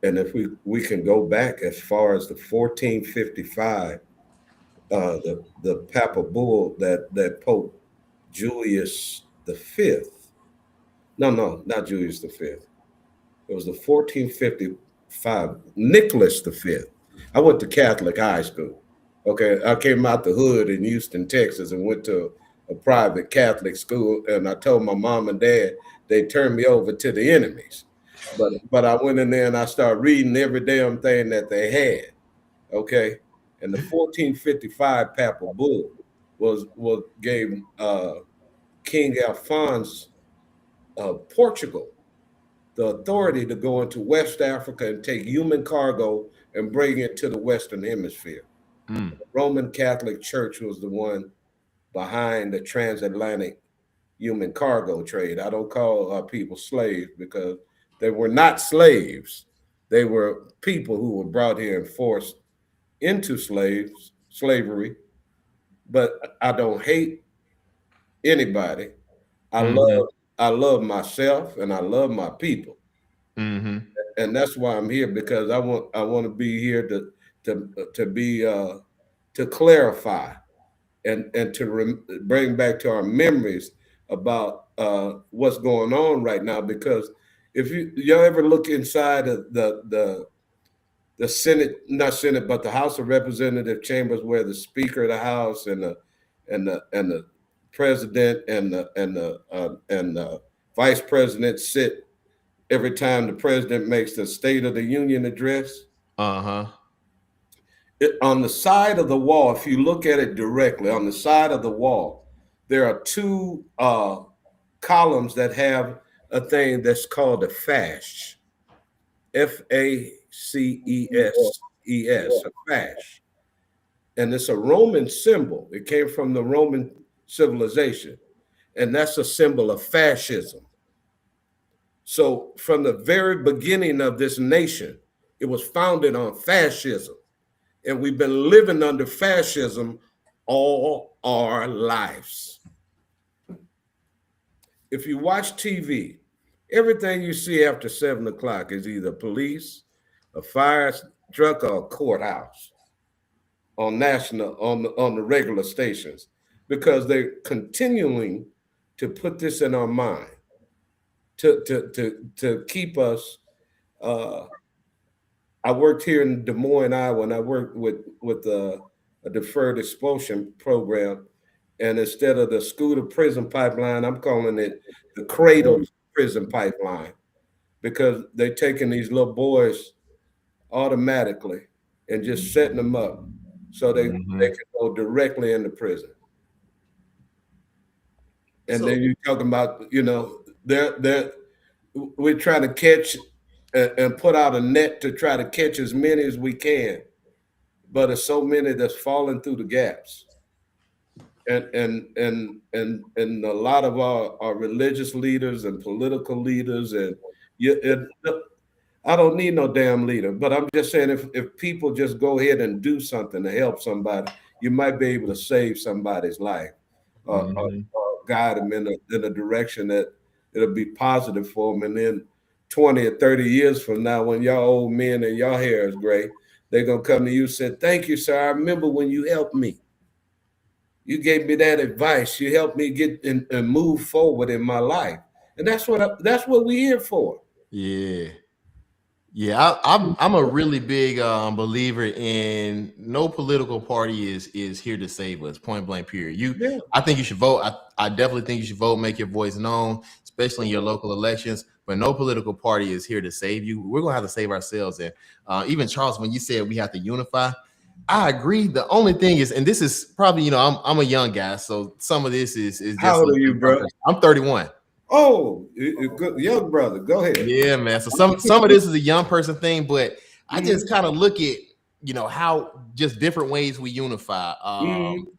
and if we can go back as far as the 1455, the Papal Bull that Pope Julius the Fifth. No, not Julius the Fifth. It was the 1455 Nicholas the Fifth. I went to Catholic high school. Okay, I came out the hood in Houston, Texas, and went to a private Catholic school. And I told my mom and dad they turned me over to the enemies. But I went in there and I started reading every damn thing that they had. Okay, and the 1455 Papal Bull was gave King Alphonse of Portugal the authority to go into West Africa and take human cargo and bring it to the Western Hemisphere. Mm. The Roman Catholic Church was the one behind the transatlantic human cargo trade. I don't call our people slaves because they were not slaves. They were people who were brought here and forced into slavery. But I don't hate anybody. I Mm-hmm. love myself and I love my people. Mm-hmm. And that's why I'm here, because I want to be here to be to clarify and to bring back to our memories about what's going on right now. Because if y'all ever look inside of the Senate, not Senate, but the House of Representative chambers, where the Speaker of the House and the President and the Vice President sit every time the president makes the State of the Union address. Uh-huh. On the side of the wall, if you look at it directly, on the side of the wall, there are two columns that have a thing that's called a fash. Faces, a fash. And it's a Roman symbol. It came from the Roman civilization. And that's a symbol of fascism. So from the very beginning of this nation, it was founded on fascism. And we've been living under fascism all our lives. If you watch TV, everything you see after 7 o'clock is either police, a fire truck, or a courthouse on the regular stations, because they're continuing to put this in our mind to keep us. I worked here in Des Moines, Iowa, and I worked with a deferred expulsion program. And instead of the school to prison pipeline, I'm calling it the cradle to prison pipeline, because they're taking these little boys automatically and just setting them up so they can go directly into prison. And then you're talking about, we're trying to catch and put out a net to try to catch as many as we can, but there's so many that's falling through the gaps. And a lot of our religious leaders and political leaders, I don't need no damn leader, but I'm just saying, if people just go ahead and do something to help somebody, you might be able to save somebody's life, or guide them in a direction that it'll be positive for them. And then 20 or 30 years from now, when y'all old men and y'all hair is gray, they're gonna come to you and say, "Thank you, sir. I remember when you helped me. You gave me that advice. You helped me get and move forward in my life." And that's what we're here for. Yeah. Yeah, I'm a really big believer in no political party is here to save us. Point blank. Period. I think you should vote. I definitely think you should vote. Make your voice known, especially in your local elections. But no political party is here to save you. We're gonna have to save ourselves. And even Charles, when you said we have to unify, I agree. The only thing is, and this is probably, I'm a young guy, so some of this is just. How old are you, bro? I'm 31. Oh, good, young brother. Go ahead. Yeah, man. So some of this is a young person thing, but I just kind of look at, how just different ways we unify,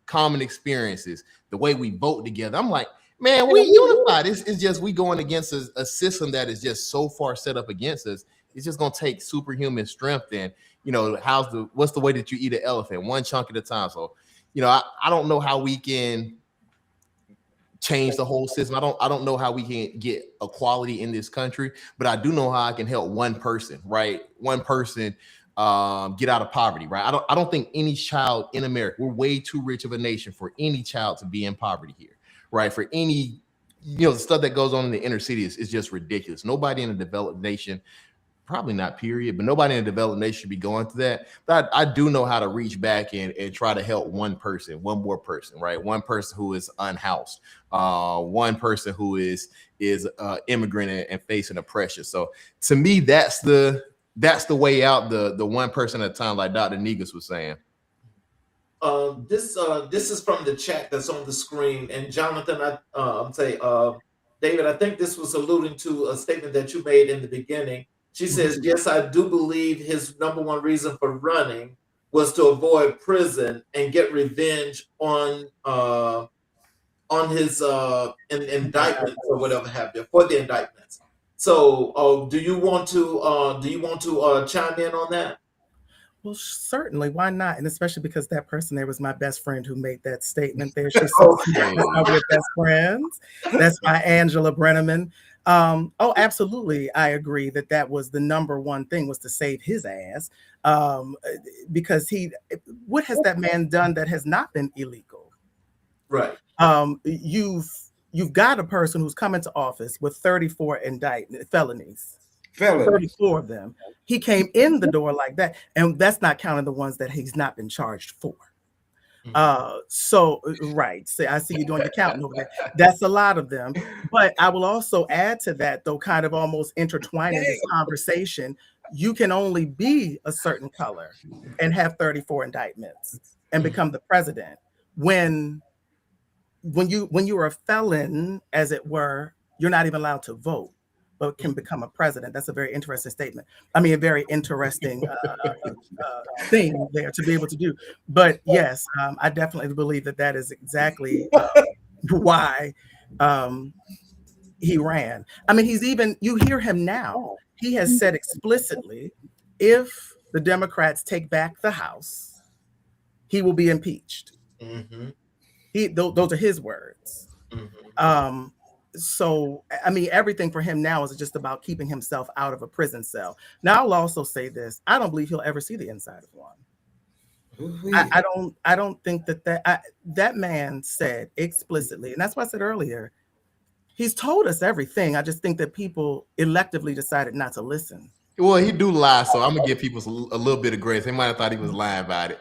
common experiences, the way we vote together. I'm like, Man, we unified. It's just we going against a system that is just so far set up against us. It's just gonna take superhuman strength. And what's the way that you eat an elephant? One chunk at a time. So, I don't know how we can change the whole system. I don't know how we can get equality in this country, but I do know how I can help one person, right? One person get out of poverty, right? I don't think any child in America, we're way too rich of a nation for any child to be in poverty here. Right, for any, the stuff that goes on in the inner city is just ridiculous. Nobody in a developed nation, probably not period, but nobody in a developed nation should be going through that. But I do know how to reach back and try to help one more person, right? One person who is unhoused, one person who is immigrant and facing oppression. So to me, that's the way out. The one person at a time, like Dr. Negus was saying. This is from the chat that's on the screen, and Jonathan, David, I think this was alluding to a statement that you made in the beginning. She says, "Yes, I do believe his number one reason for running was to avoid prison and get revenge on his indictments or whatever have you, for the indictments." So, do you want to chime in on that? Well, certainly. Why not? And especially because that person there was my best friend who made that statement there. She's so smart. We're best friends. That's my Angela Brenneman. Absolutely. I agree that was the number one thing, was to save his ass. Because what has that man done that has not been illegal? Right. You've got a person who's come into office with 34 felonies. 34 of them. He came in the door like that, and that's not counting the ones that he's not been charged for. Right. So I see you doing the counting over there. That's a lot of them. But I will also add to that, though, kind of almost intertwining this conversation. You can only be a certain color and have 34 indictments and become the president. When you are a felon, as it were, you're not even allowed to vote, but can become a president. That's a very interesting statement. I mean, a very interesting thing there to be able to do. But yes, I definitely believe that is exactly why he ran. I mean, you hear him now. He has said explicitly, if the Democrats take back the House, he will be impeached. Those are his words. So, I mean, everything for him now is just about keeping himself out of a prison cell. Now, I'll also say this. I don't believe he'll ever see the inside of one. I don't think that man said explicitly, and that's why I said earlier, he's told us everything. I just think that people electively decided not to listen. Well, he do lie, so I'm gonna give people a little bit of grace. They might have thought he was lying about it.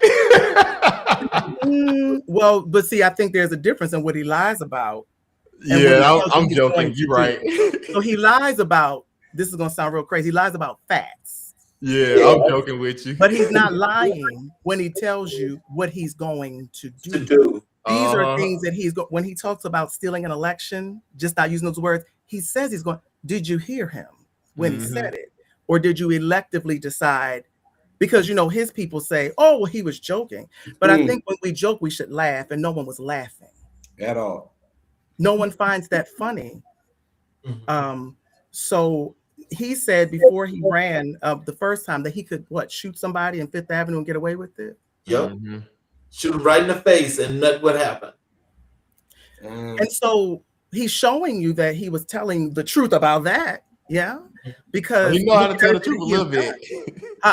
Well, but see, I think there's a difference in what he lies about. Yeah, I'm joking. You're right. So he lies about, this is going to sound real crazy, he lies about facts. Yeah, I'm joking with you. But he's not lying when he tells you what he's going to do. These are things that when he talks about stealing an election, just not using those words, he says he's going, did you hear him when he said it? Or did you electively decide? Because, his people say, oh, well, he was joking. But I think when we joke, we should laugh, and no one was laughing. At all. No one finds that funny. So he said before he ran the first time that he could, shoot somebody in Fifth Avenue and get away with it? Yep. Shoot him right in the face and nothing would happen. And so he's showing you that he was telling the truth about that. Yeah. Because he know how to tell the truth a little bit.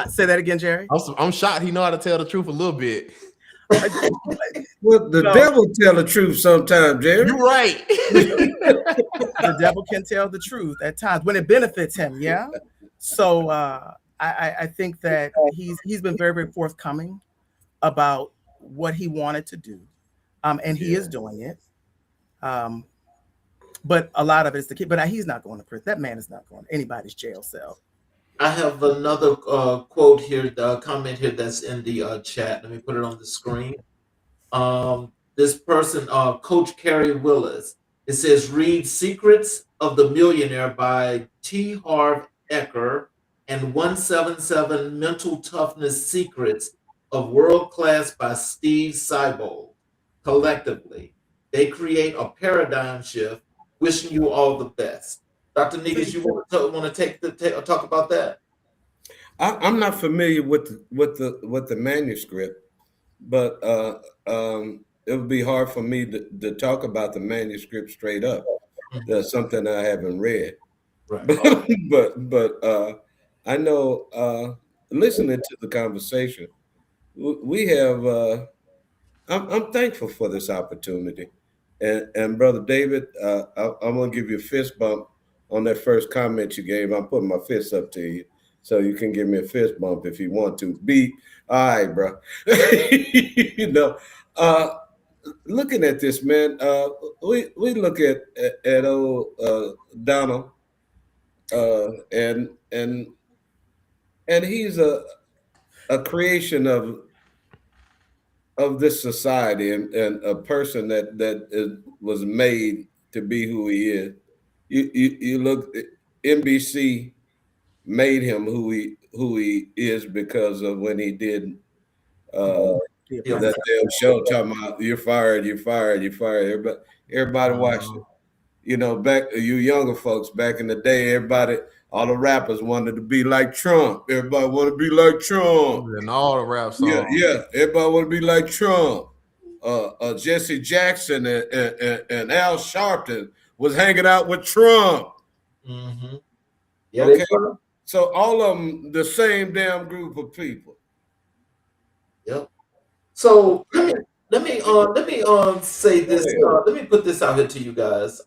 Say that again, Jerry. I'm shocked he know how to tell the truth a little bit. Well, the devil tell the truth sometimes, Jerry. You're right. The devil can tell the truth at times when it benefits him. Yeah. So I think that he's been very, very forthcoming about what he wanted to do, and he is doing it. But a lot of it is the kid. But he's not going to prison. That man is not going to anybody's jail cell. I have another quote here, comment here that's in the chat. Let me put it on the screen. This person, Coach Carrie Willis, it says, read Secrets of the Millionaire by T. Harv Eker and 177 Mental Toughness Secrets of World Class by Steve Seibold, collectively. They create a paradigm shift. Wishing you all the best. Dr. Negus, you want to talk about that? I'm not familiar with the manuscript, but it would be hard for me to talk about the manuscript straight up. That's something I haven't read. Right. But I know listening to the conversation, we have. I'm thankful for this opportunity, and brother David, I'm gonna give you a fist bump on that first comment you gave. I'm putting my fist up to you, so you can give me a fist bump if you want to. Be all right, bro. You know, looking at this, man, we look at old Donald, and he's a creation of this society, and a person that was made to be who he is. You look, NBC made him who he is because of when he did that damn show talking about you're fired. Everybody watched it. You know, back you younger folks back in the day, all the rappers wanted to be like Trump. Everybody wanted to be like Trump. And all the rap songs. Yeah. Everybody want to be like Trump. Jesse Jackson and Al Sharpton was hanging out with Trump. Mm-hmm. Yeah. Okay. So all of them, the same damn group of people. Yep. So let me say this. Let me put this out here to you guys,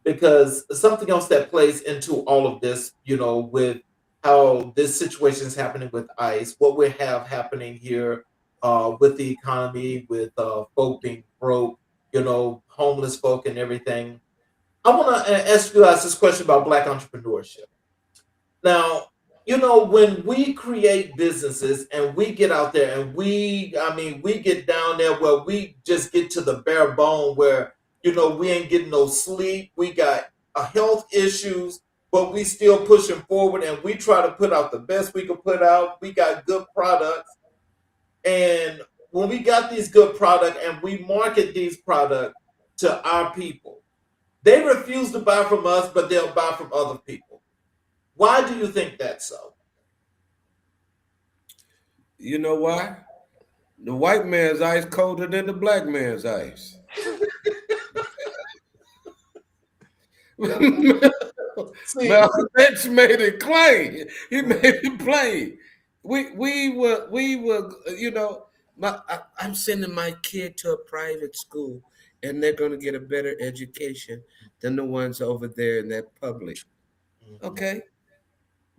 because something else that plays into all of this, you know, with how this situation is happening with ICE, what we have happening here with the economy, with folk being broke, you know, homeless folk and everything. I want to ask you guys this question about Black entrepreneurship. Now, you know, when we create businesses and we get out there and we get down there where we just get to the bare bone where, you know, we ain't getting no sleep. We got health issues, but we still pushing forward and we try to put out the best we can put out. We got good products. And when we got these good products and we market these products to our people, they refuse to buy from us, but they'll buy from other people. Why do you think that's so? You know why? The white man's ice colder than the black man's ice. Malcolm made it plain. He made it plain. We were, you know, I'm sending my kid to a private school, and they're going to get a better education than the ones over there in that public. Okay.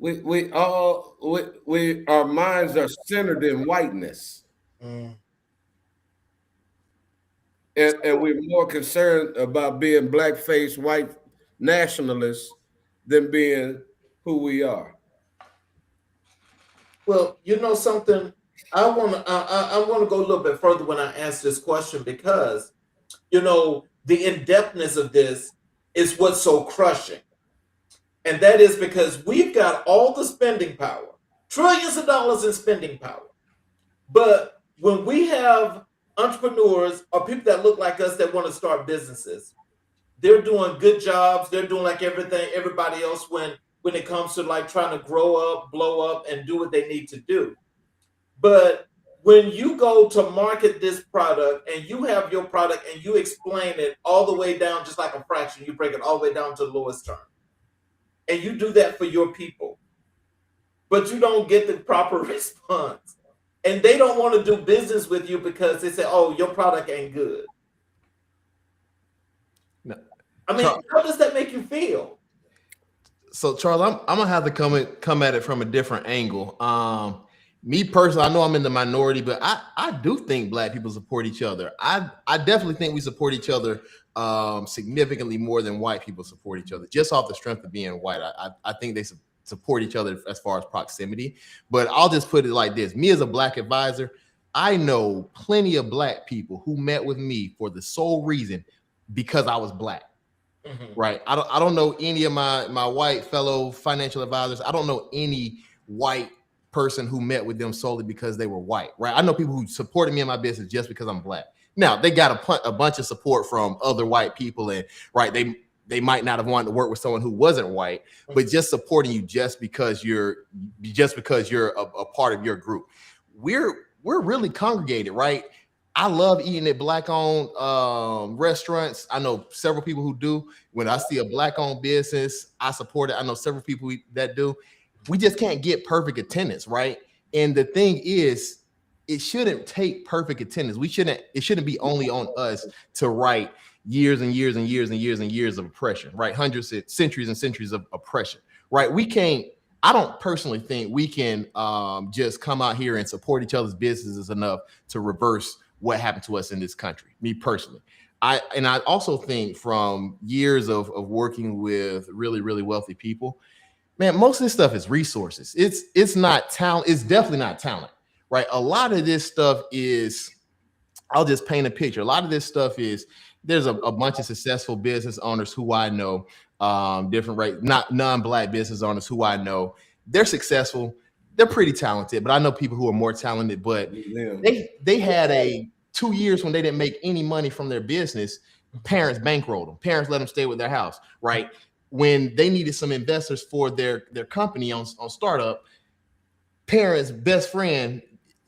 Our minds are centered in whiteness. And we're more concerned about being black-faced white nationalists than being who we are. Well, you know something, I want to go a little bit further when I ask this question, because, you know, the in-depthness of this is what's so crushing. And that is because we've got all the spending power, trillions of dollars in spending power. But when we have entrepreneurs or people that look like us that want to start businesses, they're doing good jobs. They're doing like everybody else when it comes to like trying to grow up, blow up, and do what they need to do. But when you go to market this product and you have your product and you explain it all the way down, just like a fraction, you break it all the way down to the lowest term. And you do that for your people, but you don't get the proper response. And they don't want to do business with you because they say, oh, your product ain't good. No. I mean, how does that make you feel? So, Charles, I'm gonna have to come at it from a different angle. Me personally, I know I'm in the minority, but I do think Black people support each other. I definitely think we support each other significantly more than white people support each other, just off the strength of being white. I think they support each other as far as proximity. But I'll just put it like this. Me as a Black advisor, I know plenty of Black people who met with me for the sole reason because I was Black. Mm-hmm. Right. I don't know any of my white fellow financial advisors. I don't know any white person who met with them solely because they were white. Right. I know people who supported me in my business just because I'm Black. Now they got a bunch of support from other white people, and right, they might not have wanted to work with someone who wasn't white, but just supporting you just because you're a part of your group. We're really congregated, right? I love eating at Black-owned restaurants. I know several people who do. When I see a Black-owned business, I support it. I know several people that do. We just can't get perfect attendance, right? And the thing is, it shouldn't take perfect attendance. It shouldn't be only on us to write years and years and years and years and years of oppression, right? Hundreds of centuries and centuries of oppression, right? I don't personally think we can just come out here and support each other's businesses enough to reverse what happened to us in this country, me personally. I also think from years of working with really, really wealthy people, man, most of this stuff is resources. It's not talent. It's definitely not talent, right? A lot of this stuff is, I'll just paint a picture. A lot of this stuff is, there's a bunch of successful business owners who I know, not non-Black business owners who I know. They're successful. They're pretty talented, but I know people who are more talented, but they had 2 years when they didn't make any money from their business. Parents bankrolled them. Parents let them stay with their house, right? When they needed some investors for their company on startup, parents' best friend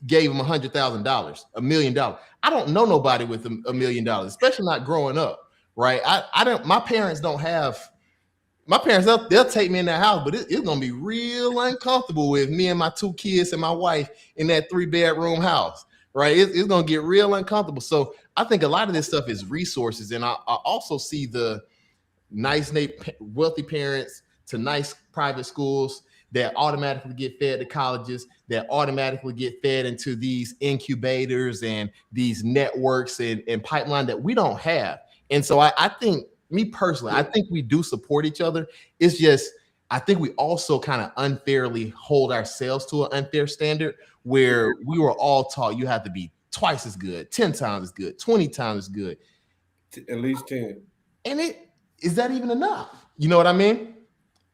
gave them $100,000, $1 million. I don't know nobody with $1 million, especially not growing up, right? My parents, they'll take me in their house, but it's gonna be real uncomfortable with me and my 2 kids and my wife in that 3-bedroom house, right? It's gonna get real uncomfortable. So I think a lot of this stuff is resources, and I also see the nice, wealthy parents to nice private schools that automatically get fed to colleges, that automatically get fed into these incubators and these networks and pipeline that we don't have. And so I think, me personally, I think we do support each other. It's just, I think we also kind of unfairly hold ourselves to an unfair standard where we were all taught you have to be twice as good, 10 times as good, 20 times as good. At least 10. And is that even enough? You know what I mean?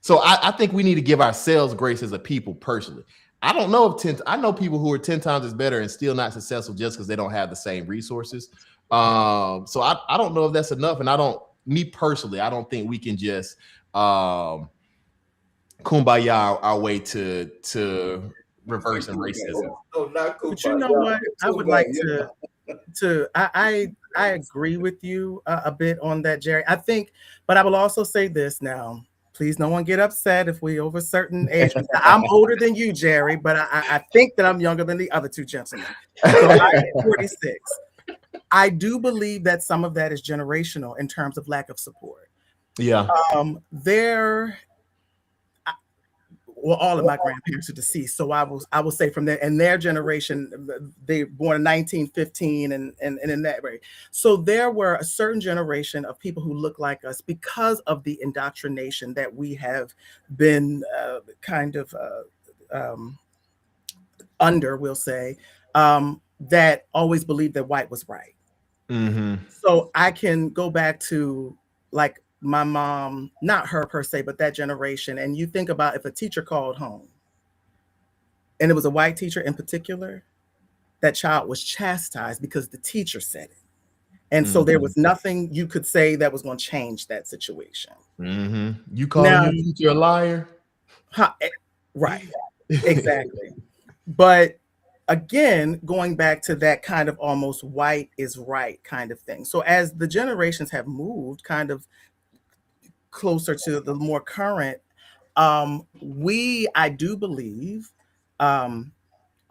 So I think we need to give ourselves grace as a people personally. I don't know I know people who are 10 times as better and still not successful just because they don't have the same resources. So I don't know if that's enough. And me personally, I don't think we can just kumbaya our way to reversing racism. No, not kumbaya. But you know what? I would like I agree with you a bit on that, Jerry. I think, but I will also say this now. Please, no one get upset if we over certain age. I'm older than you, Jerry, but I think that I'm younger than the other 2 gentlemen. So I'm 46. I do believe that some of that is generational in terms of lack of support. Yeah. All of my grandparents are deceased, so I will say from their generation, they born in 1915 and in that way. So there were a certain generation of people who look like us because of the indoctrination that we have been under, we'll say, that always believed that white was right. Mm-hmm. So I can go back to like my mom, not her per se, but that generation. And you think about if a teacher called home and it was a white teacher in particular, that child was chastised because the teacher said it. And so there was nothing you could say that was going to change that situation. Mm-hmm. You call your teacher a liar? Right. Exactly. But again, going back to that kind of almost white is right kind of thing. So as the generations have moved kind of closer to the more current, I do believe, are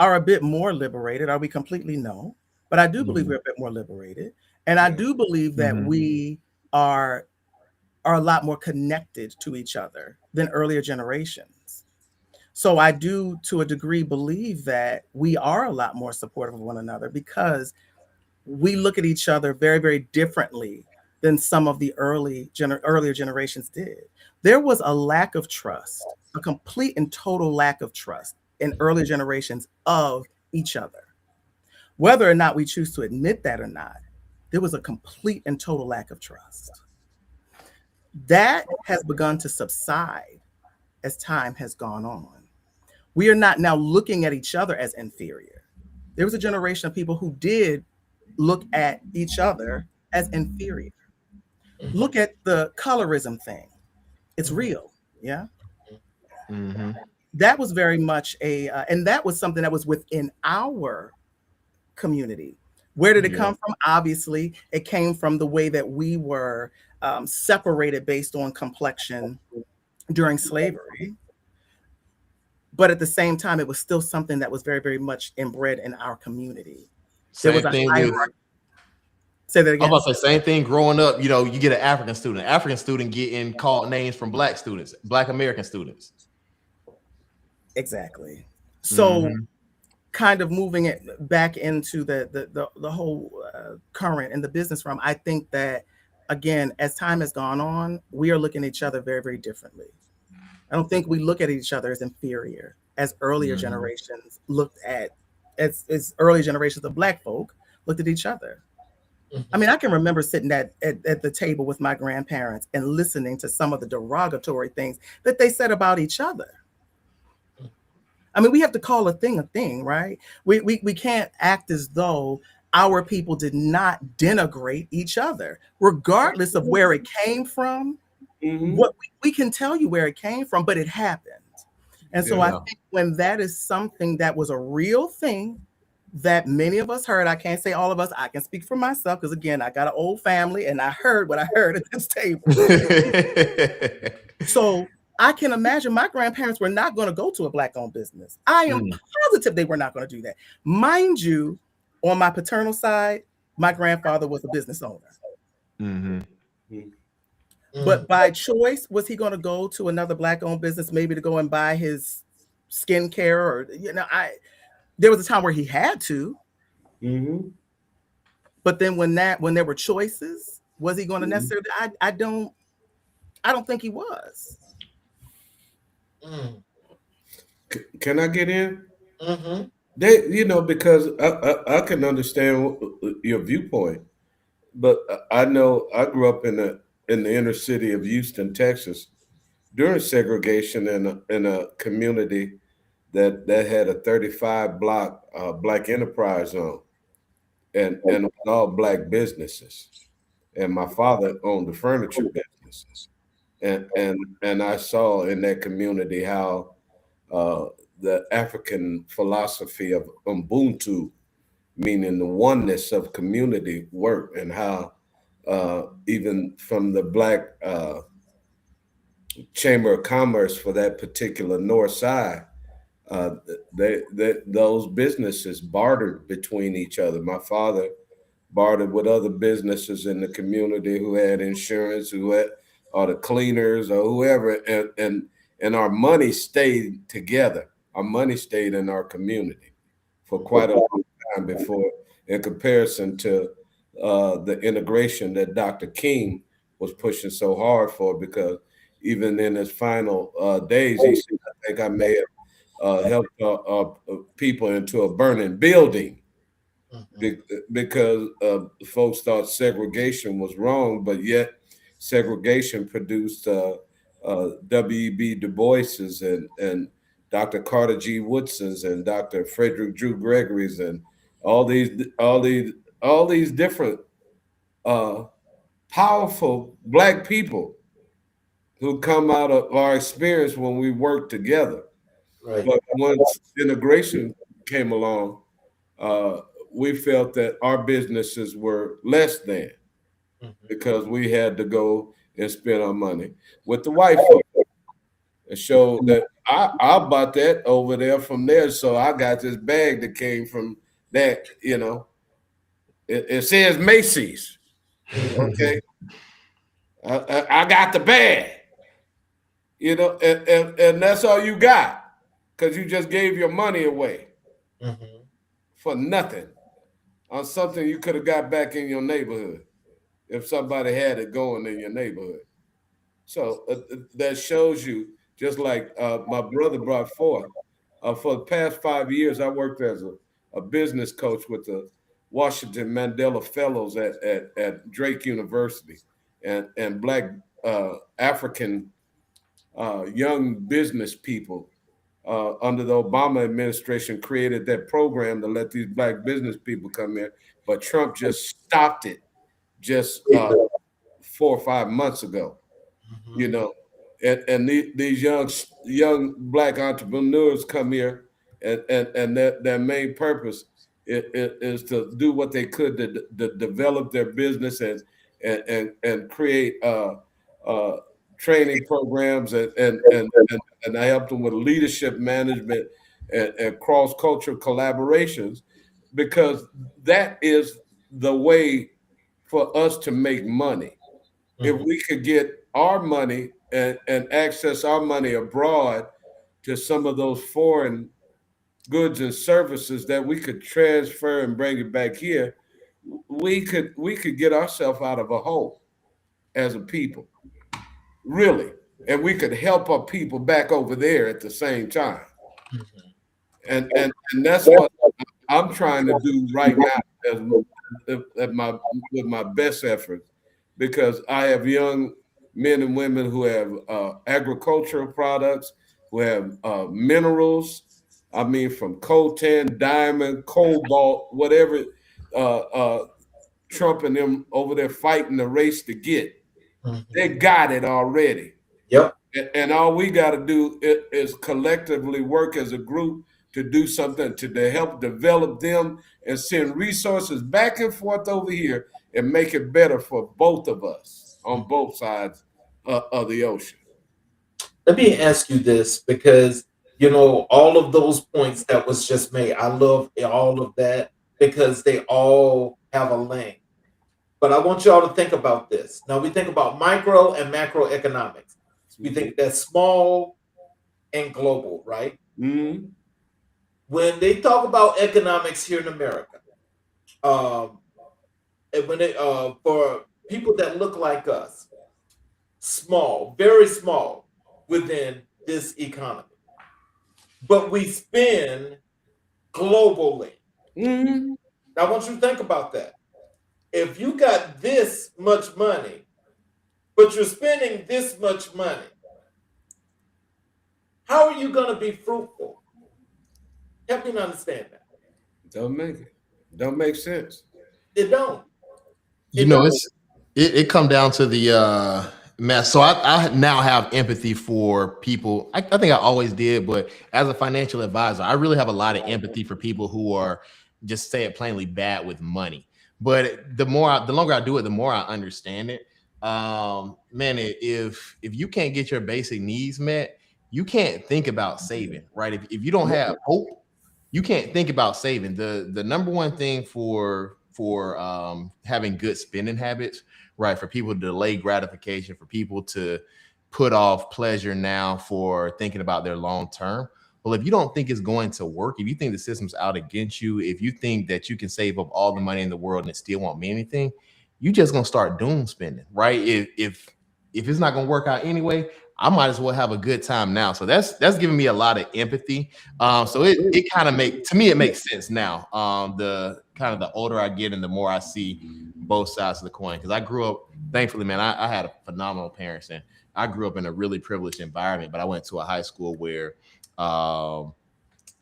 a bit more liberated. Are we completely? No. But I do believe we're a bit more liberated. And I do believe that we are a lot more connected to each other than earlier generations. So I do, to a degree, believe that we are a lot more supportive of one another because we look at each other very, very differently than some of the earlier generations did. There was a lack of trust, a complete and total lack of trust in earlier generations of each other. Whether or not we choose to admit that or not, there was a complete and total lack of trust. That has begun to subside as time has gone on. We are not now looking at each other as inferior. There was a generation of people who did look at each other as inferior. Mhm. Look at the colorism thing. It's Mhm. real. Yeah. Mm-hmm. That was very much and that was something that was within our community. Where did it Yeah. come from? Obviously, it came from the way that we were separated based on complexion during slavery. But at the same time, it was still something that was very, very much inbred in our community. There was Same a thing with. hierarchy. Say that I'm again. about to say same thing. Growing up, you get an African student getting called names from Black students, Black American students. Exactly. So, Mm-hmm. kind of moving it back into the whole current in the business realm, I think that again, as time has gone on, we are looking at each other very, very differently. I don't think we look at each other as inferior as earlier Mm-hmm. generations looked at as early generations of Black folk looked at each other. I Mhm. mean, I can remember sitting at the table with my grandparents and listening to some of the derogatory things that they said about each other. I mean, we have to call a thing, right? We can't act as though our people did not denigrate each other, regardless of where it came from. Mm-hmm. What we can tell you where it came from, but it happened. And so Yeah. I Yeah. think when that is something that was a real thing that many of us heard, I can't say all of us, I can speak for myself because again, I got an old family and I heard what I heard at this table. So I can imagine my grandparents were not going to go to a Black owned business. I am Mm. positive they were not going to do that. Mind you, on my paternal side, my grandfather was a business owner. Mm-hmm. Mhm. But by choice, was he going to go to another Black owned business, maybe to go and buy his skincare or, there was a time where he had to, Mm-hmm. but then when there were choices, was he going to Mm-hmm. necessarily, I don't think he was. Mhm. Can I get in? Mhm. They, because I can understand your viewpoint, but I know I grew up in the inner city of Houston, Texas, during segregation in a community that had a 35 block Black enterprise zone, and it was all Black businesses. And my father owned the furniture business, and I saw in that community how uh, the African philosophy of Ubuntu, meaning the oneness of community, work, and how even from the Black Chamber of Commerce for that particular North Side, uh, those businesses bartered between each other. My father bartered with other businesses in the community who had insurance, who had or the cleaners or whoever, and our money stayed together. Our money stayed in our community for quite a long time before, in comparison to the integration that Dr. King was pushing so hard for. Because even in his final days, he said, "I think I may have helped people into a burning building." Mhm. Be- because folks thought segregation was wrong, but yet segregation produced W.E.B. Du Bois's and Dr. Carter G. Woodson's and Dr. Frederick Drew Gregory's and all these different uh, powerful Black people who come out of our experience when we work together. Right. But once integration came along, uh, we felt that our businesses were less than Mhm. because we had to go and spend our money with the white folks and show that I bought that over there from there. So I got this bag that came from that, it says Macy's. Okay. I got the bag, and that's all you got because you just gave your money away Mhm. for nothing on something you could have got back in your neighborhood if somebody had it going in your neighborhood. So that shows you, just like my brother brought forth, for the past 5 years, I worked as a business coach with the Washington Mandela Fellows at Drake University, and Black African young business people under the Obama administration created that program to let these black business people come in, but Trump just stopped it just 4 or 5 months ago. You know, and these young black entrepreneurs come here, and their main purpose is to do what they could to develop their business and create training programs and I help them with leadership management and cross cultural collaborations, because that is the way for us to make money. If we could get our money and access our money abroad to some of those foreign goods and services that we could transfer and bring it back here, we could get ourselves out of a hole as a people, really, and we could help our people back over there at the same time. And that's what I'm trying to do right now with my best efforts, because I have young men and women who have agricultural products, who have minerals. I mean, from coltan, diamond, cobalt, whatever Trump and them over there fighting the race to get. They got it already. Yep. And all we got to do is collectively work as a group to do something to help develop them and send resources back and forth over here and make it better for both of us on both sides of the ocean. Let me ask you this, because all of those points that was just made, I love all of that because they all have a link. But I want y'all to think about this. Now, we think about micro and macroeconomics. We think that's small and global, right? Mm-hmm. When they talk about economics here in America, and when they for people that look like us, small, very small within this economy, but we spend globally. Mm-hmm. Now, I want you to think about that. If you got this much money, but you're spending this much money, how are you going to be fruitful? Help me to understand that. Don't make sense. It don't. It come down to the mess. So I now have empathy for people. I think I always did, but as a financial advisor, I really have a lot of empathy for people who are, just say it plainly, bad with money. But the longer I do it, the more I understand it. Man, if you can't get your basic needs met, you can't think about saving, right? If you don't have hope, you can't think about saving. The number one thing for having good spending habits, right? For people to delay gratification, for people to put off pleasure now for thinking about their long term. Well, if you don't think it's going to work, if you think the system's out against you, if you think that you can save up all the money in the world and it still won't mean anything, you just gonna start doom spending, right? If it's not gonna work out anyway, I might as well have a good time now. So that's giving me a lot of empathy. So it kind of it makes sense now. The older I get and the more I see both sides of the coin. Because I grew up, thankfully, man, I had a phenomenal parents, and I grew up in a really privileged environment. But I went to a high school where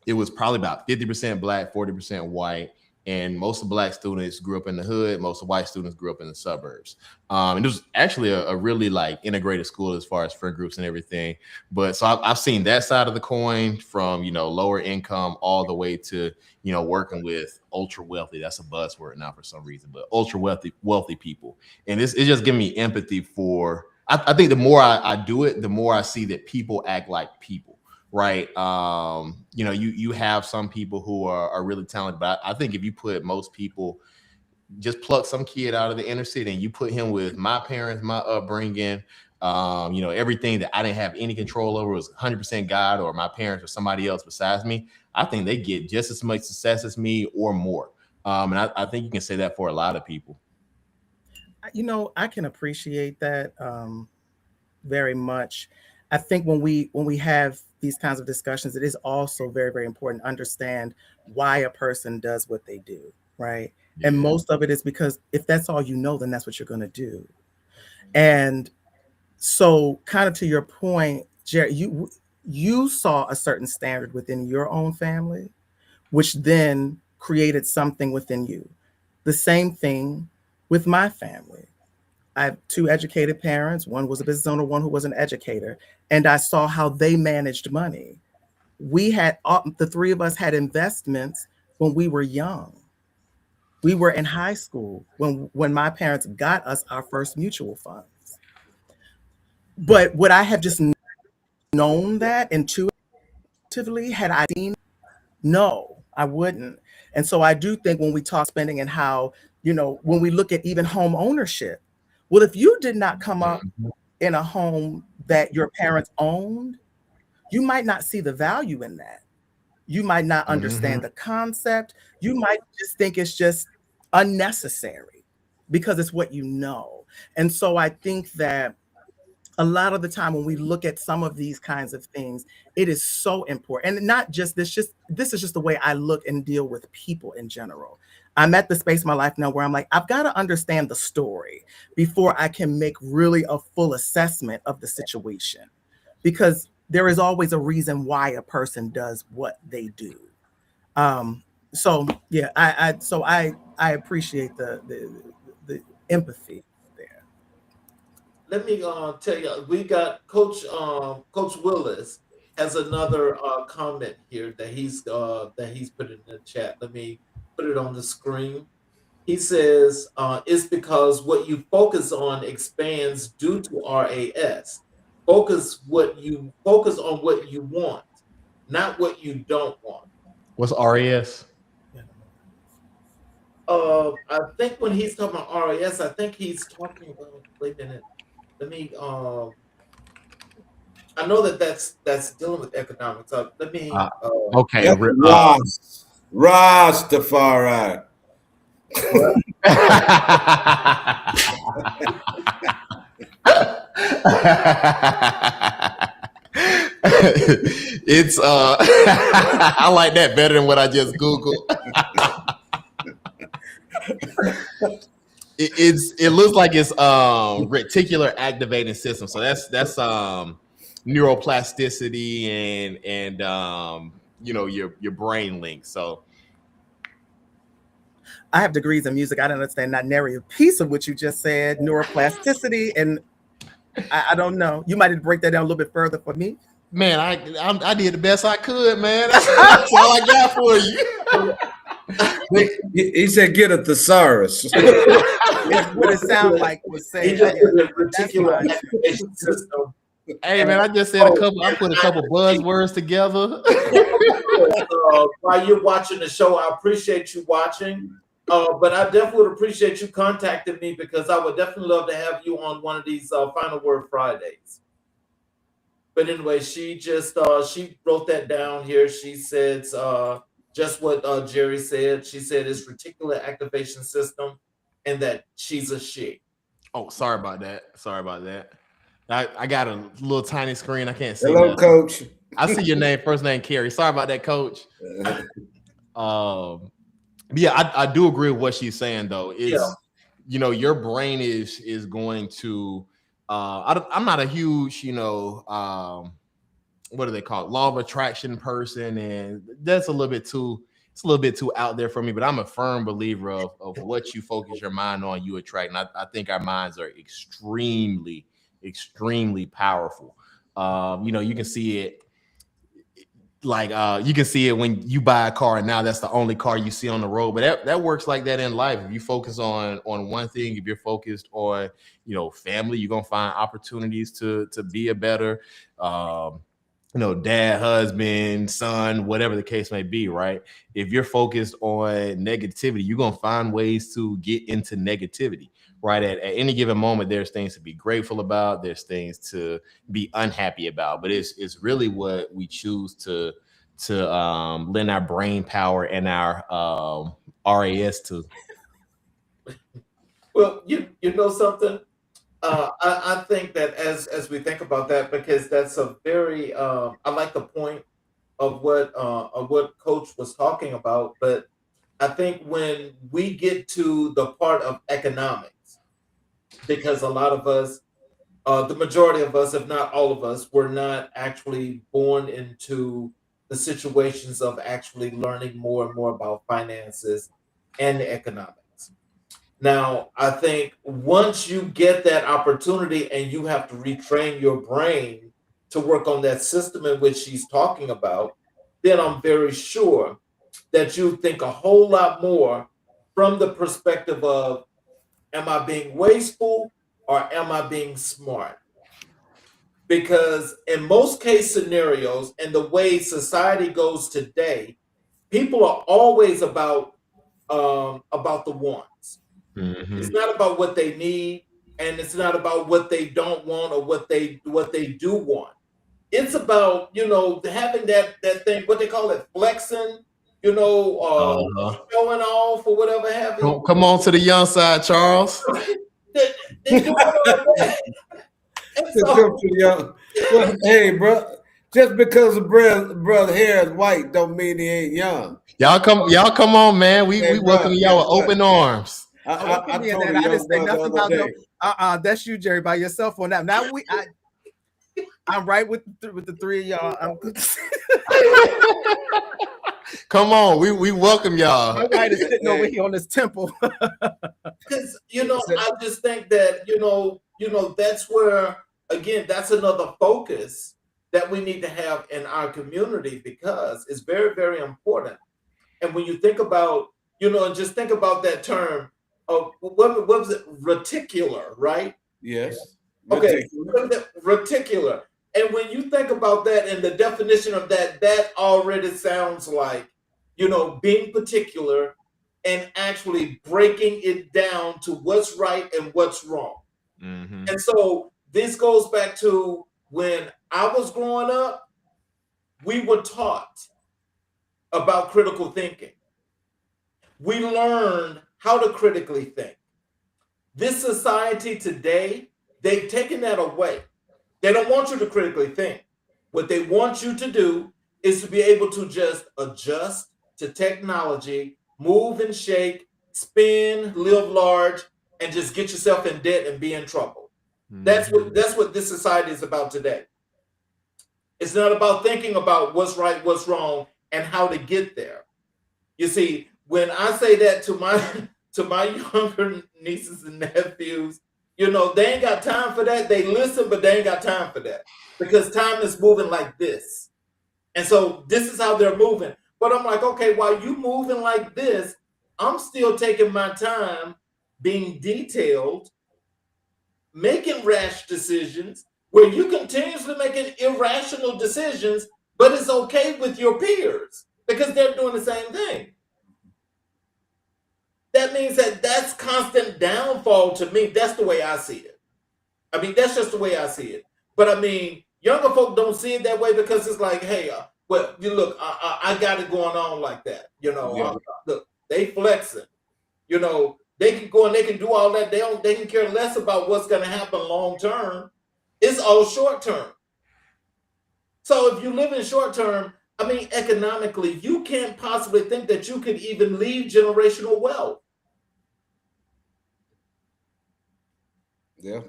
it was probably about 50% black, 40% white. And most of black students grew up in the hood. Most of white students grew up in the suburbs. And it was actually a really integrated school as far as friend groups and everything. But so I've seen that side of the coin, from, lower income all the way to, working with ultra wealthy. That's a buzzword now for some reason, but ultra wealthy people. And it's just giving me empathy for, I think the more I do it, the more I see that people act like people. Right. You have some people who are really talented, but I think if you put most people, just pluck some kid out of the inner city and you put him with my parents, my upbringing, everything that I didn't have any control over was 100% God or my parents or somebody else besides me, I think they get just as much success as me or more. And I think you can say that for a lot of people. I can appreciate that very much. I think when we have these kinds of discussions, it is also very, very important to understand why a person does what they do, right? Yeah. And most of it is because if that's all you know, then that's what you're going to do. And so kind of to your point, Jerry, you saw a certain standard within your own family, which then created something within you. The same thing with my family. I have two educated parents. One was a business owner, one who was an educator. And I saw how they managed money. We had, the three of us had investments when we were young. We were in high school when my parents got us our first mutual funds. But would I have just known that intuitively had I seen? No, I wouldn't. And so I do think when we talk spending and how, when we look at even home ownership, well, if you did not come up in a home that your parents owned, you might not see the value in that. You might not understand the concept. You might just think it's just unnecessary because it's what you know. And so I think that a lot of the time when we look at some of these kinds of things, it is so important. And not just this, this is just the way I look and deal with people in general. I'm at the space in my life now where I'm like, I've got to understand the story before I can make really a full assessment of the situation, because there is always a reason why a person does what they do. So yeah, I appreciate the empathy there. Let me tell you, we got Coach Willis has another comment here that he's put in the chat. Let me put it on the screen. He says, it's because what you focus on expands due to RAS. Focus on what you want, not what you don't want. What's RAS? I think when he's talking about RAS, I think he's talking about, wait a minute. Let me I know that's dealing with economics. Let me Okay. Rastafari. It's I like that better than what I just Googled. It looks like it's reticular activating system. So that's neuroplasticity and your brain link. So I have degrees in music. I don't understand not nary a piece of what you just said, neuroplasticity, and I don't know. You might have to break that down a little bit further for me. Man, I did the best I could, man. That's all I got for you. He said, "Get a thesaurus." It's what it sounds like was saying. Reticular activation system. Hey man, I just said I put a couple buzzwords together. While you're watching the show, I appreciate you watching. But I definitely would appreciate you contacting me, because I would definitely love to have you on one of these Final Word Fridays. But anyway, she just she wrote that down here. She says just what Jerry said. She said it's reticular activation system, and that she's a she. Oh, sorry about that. I got a little tiny screen. I can't see. Hello, that. Coach. I see your name, first name Carrie. Sorry about that, Coach. Yeah, I do agree with what she's saying though. It's your brain is going to. I'm not a huge what do they call it? Law of attraction person, and that's a little bit too. It's a little bit too out there for me, but I'm a firm believer of what you focus your mind on, you attract. And I think our minds are extremely powerful. You can see it you can see it when you buy a car, and now that's the only car you see on the road. But that works like that in life. If you focus on one thing, if you're focused on family, you're gonna find opportunities to be a better dad, husband, son, whatever the case may be, right? If you're focused on negativity, you're going to find ways to get into negativity, right? At any given moment, there's things to be grateful about. There's things to be unhappy about, but it's really what we choose to lend our brain power and our RAS to. Well, you know something? I think that as we think about that, because that's a very I like the point of what Coach was talking about, but I think when we get to the part of economics, because a lot of us the majority of us, if not all of us, were not actually born into the situations of actually learning more and more about finances and economics. Now, I think once you get that opportunity and you have to retrain your brain to work on that system in which she's talking about, then I'm very sure that you think a whole lot more from the perspective of, am I being wasteful or am I being smart? Because in most case scenarios and the way society goes today, people are always about the wants. Mm-hmm. It's not about what they need, and it's not about what they don't want or what they do want. It's about, having that thing, what they call it, flexing, Uh-huh. showing off or whatever have you. Come on to the young side, Charles. They doing all that. And Just so, come to the young. Well, hey, bro, just because the brother hair is white don't mean he ain't young. Y'all come on, man. We Hey, welcome bro, y'all guess with what? open arms. I Me in told that. a I young didn't say brother nothing the about other no. day. That's you, Jerry, by yourself on that. Now I'm right with the three of y'all. Come on, we welcome y'all. My right is sitting over here on this temple. because I just think that that's where, again, that's another focus that we need to have in our community, because it's very, very important. And when you think about, and just think about that term of what was it, reticular, right? Yes. Okay, Ridiculous. reticular. And when you think about that and the definition of that, that already sounds like, being particular and actually breaking it down to what's right and what's wrong. Mm-hmm. And so this goes back to when I was growing up, we were taught about critical thinking. We learned how to critically think. This society today, they've taken that away. They don't want you to critically think. What they want you to do is to be able to just adjust to technology, move and shake, spin, live large, and just get yourself in debt and be in trouble. That's what this society is about today. It's not about thinking about what's right, what's wrong, and how to get there. You see, when I say that to my to my younger nieces and nephews, they ain't got time for that. They listen, but they ain't got time for that, because time is moving like this. And so this is how they're moving. But I'm like, okay, while you moving like this, I'm still taking my time, being detailed, making rash decisions, where you continuously making irrational decisions, but it's okay with your peers because they're doing the same thing. That means that's constant downfall to me. That's the way I see it. I mean, that's just the way I see it. But I mean, younger folk don't see it that way, because it's like, hey, well, you look, I got it going on like that. Yeah. Look, they flexing. They can go and they can do all that. They can care less about what's going to happen long term. It's all short term. So if you live in short term, I mean, economically, you can't possibly think that you could even leave generational wealth. Yeah.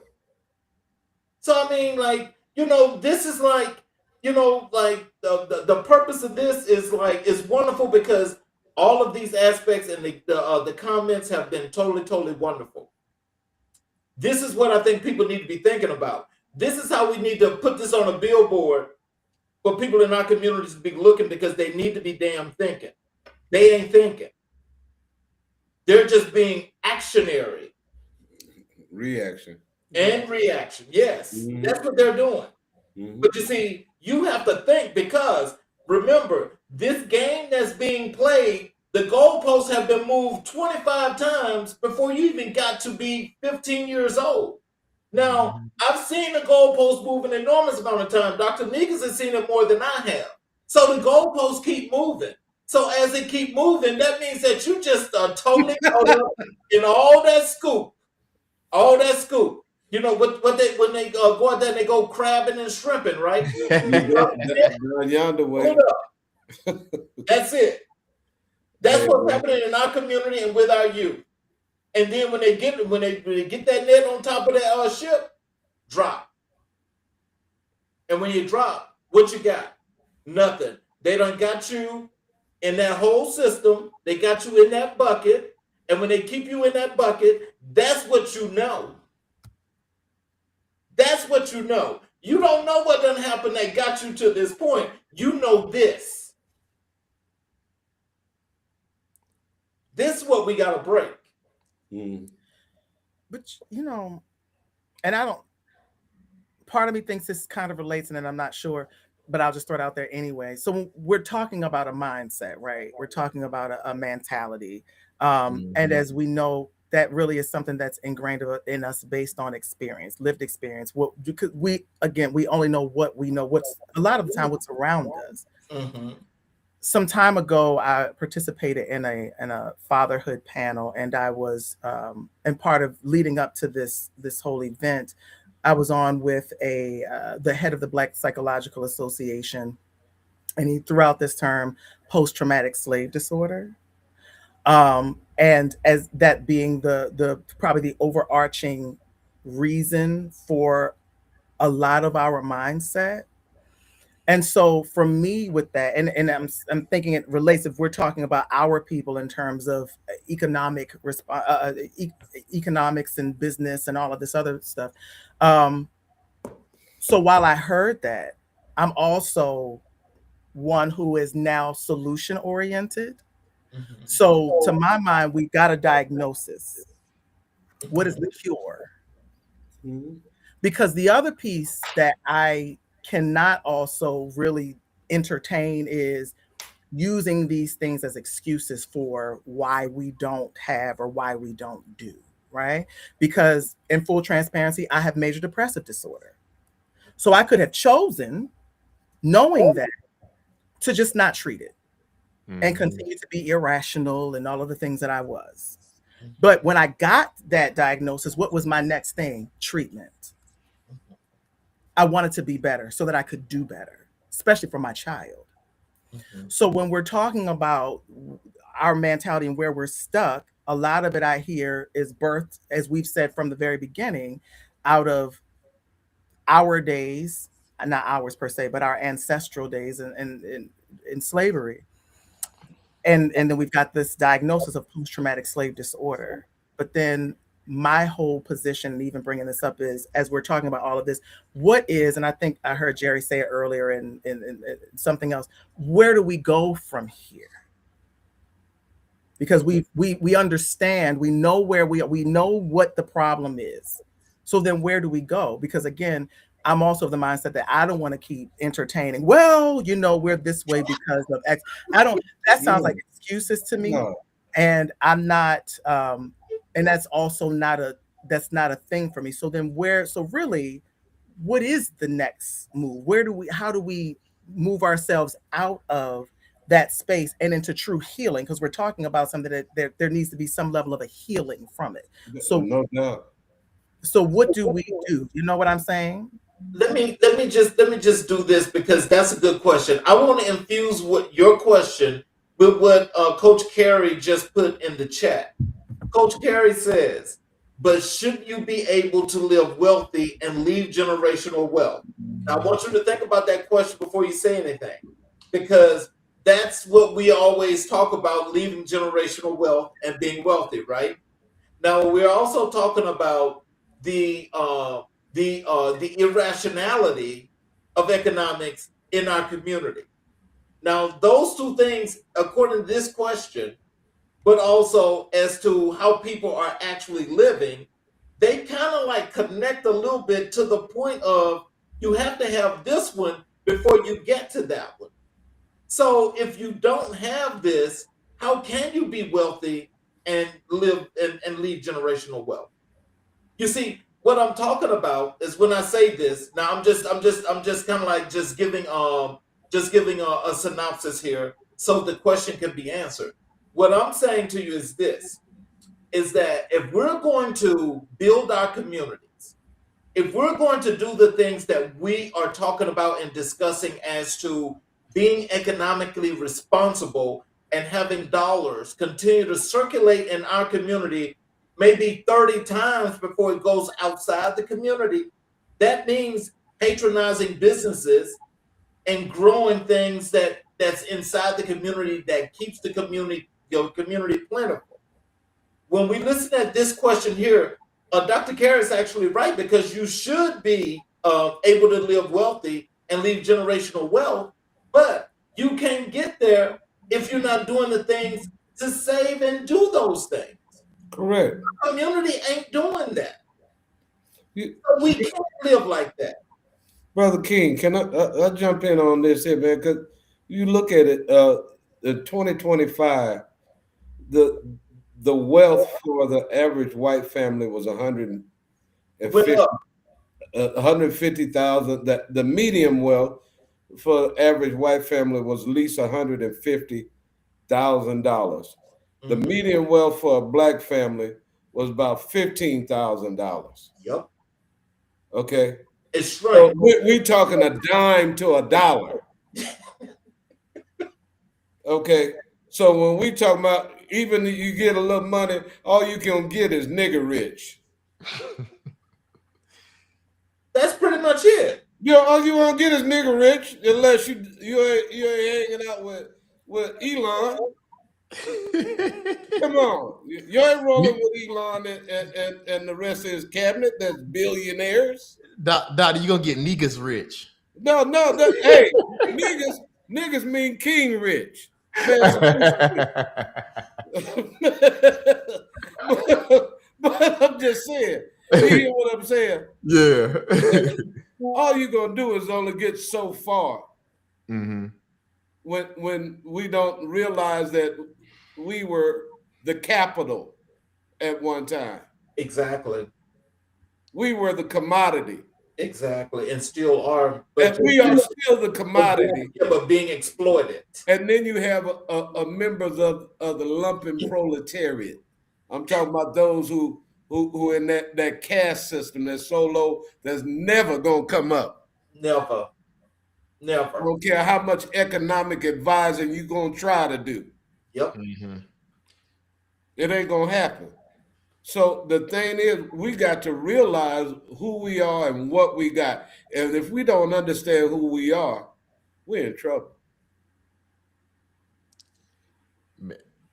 So I mean, like, this is like, like the purpose of this is wonderful, because all of these aspects and the comments have been totally, totally wonderful. This is what I think people need to be thinking about. This is how we need to put this on a billboard for people in our communities to be looking, because they need to be damn thinking. They ain't thinking. They're just being actionary. Reaction. And reaction. Yes, Mhm. that's what they're doing. Mhm. But you see, you have to think, because remember, this game that's being played, the goalposts have been moved 25 times before you even got to be 15 years old. Now, I've seen the goalposts move an enormous amount of time. Dr. Negus has seen it more than I have. So the goalposts keep moving. So as they keep moving, that means that you just are totally caught up in all that scoop. All that scoop. What they when they go out there and they go crabbing and shrimping, right? Down yonder way. Hold up. That's it. That's Hey, what's man. happening in our community and with our youth. And then when they get that net on top of that ship, drop. And when you drop, what you got? Nothing. They done got you in that whole system. They got you in that bucket. And when they keep you in that bucket, that's what you know. That's what you know. You don't know what done happened that got you to this point. You know this. This is what we got to break. But, you know, and I don't, part of me thinks this kind of relates, and then I'm not sure, but I'll just throw it out there anyway. So we're talking about a mindset, right? We're talking about a mentality. And as we know, that really is something that's ingrained in us based on experience, lived experience. What, because we only know what we know, what's a lot of the time what's around us. Some time ago, I participated in a fatherhood panel, and I was and part of leading up to this whole event, I was on with the head of the Black Psychological Association, and he threw out this term, post-traumatic slave disorder. And as that being the probably the overarching reason for a lot of our mindset. And so for me with that, and I'm thinking it relates if we're talking about our people in terms of economics and business and all of this other stuff. So while I heard that, I'm also one who is now solution oriented. So to my mind, we got a diagnosis. What is the cure? Because the other piece that I cannot also really entertain is using these things as excuses for why we don't have or why we don't do, right? Because in full transparency, I have major depressive disorder. So I could have chosen, knowing that, to just not treat it and continue to be irrational and all of the things that I was. But when I got that diagnosis, what was my next thing? Treatment. I wanted to be better so that I could do better, especially for my child. So when we're talking about our mentality and where we're stuck, a lot of it I hear is birthed, as we've said from the very beginning, out of our days, not ours per se, but our ancestral days in slavery. And then we've got this diagnosis of post-traumatic slave disorder. But then my whole position, and even bringing this up, is as we're talking about all of this, what is, and I think I heard Jerry say it earlier in something else, where do we go from here? Because we understand, we know where we know what the problem is. So then where do we go? Because again, I'm also of the mindset that I don't want to keep entertaining. Well, you know, we're this way because of X. That sounds like excuses to me. No. And I'm not, and that's also not a thing for me. So then really, what is the next move? How do we move ourselves out of that space and into true healing? Because we're talking about something that there needs to be some level of a healing from it. So no doubt. So what do we do? You know what I'm saying? Let me just do this because that's a good question. I want to infuse your question with what Coach Carey just put in the chat. Coach Carey says, but should you be able to live wealthy and leave generational wealth? Now, I want you to think about that question before you say anything, because that's what we always talk about, leaving generational wealth and being wealthy, right? Now, we're also talking about the irrationality of economics in our community. Now, those two things, according to this question, but also as to how people are actually living, they kind of like connect a little bit to the point of you have to have this one before you get to that one. So if you don't have this, how can you be wealthy and live and leave generational wealth? You see, what I'm talking about is when I say this. Now I'm just kind of like just giving a synopsis here so the question can be answered. What I'm saying to you is this: is that if we're going to build our communities, if we're going to do the things that we are talking about and discussing as to being economically responsible and having dollars continue to circulate in our community maybe 30 times before it goes outside the community, that means patronizing businesses and growing things that's inside the community that keeps the community, community plentiful. When we listen at this question here, Dr. Carey is actually right, because you should be able to live wealthy and leave generational wealth, but you can't get there if you're not doing the things to save and do those things. Correct. The community ain't doing that. So we can't live like that. Brother King, can I jump in on this here, man? Because you look at it, in 2025, the wealth for the average white family was 150,000. That the median wealth for the average white family was at least $150,000. The median wealth for a black family was about $15,000. Yep. Okay. It's right. So we're talking a dime to a dollar. Okay. So when we talk about, even if you get a little money, all you can get is nigger rich. That's pretty much it. All you want to get is nigger rich, unless you ain't hanging out with Elon. Come on, you ain't rolling with Elon and the rest of his cabinet. That's billionaires. Doctor, you gonna get niggas rich? No. Hey, niggas mean king rich. But I'm just saying. You hear what I'm saying? Yeah. All you're gonna do is only get so far. Mm-hmm. When we don't realize that we were the capital at one time. Exactly. We were the commodity. Exactly, and still are. And we are still the commodity. But being exploited. And then you have a members of the lumpen proletariat. I'm talking about those who in that caste system that's so low that's never gonna come up. Never. I don't care how much economic advising you're gonna try to do. Yep. Mm-hmm. It ain't gonna happen. So the thing is, we got to realize who we are and what we got. And if we don't understand who we are, we're in trouble.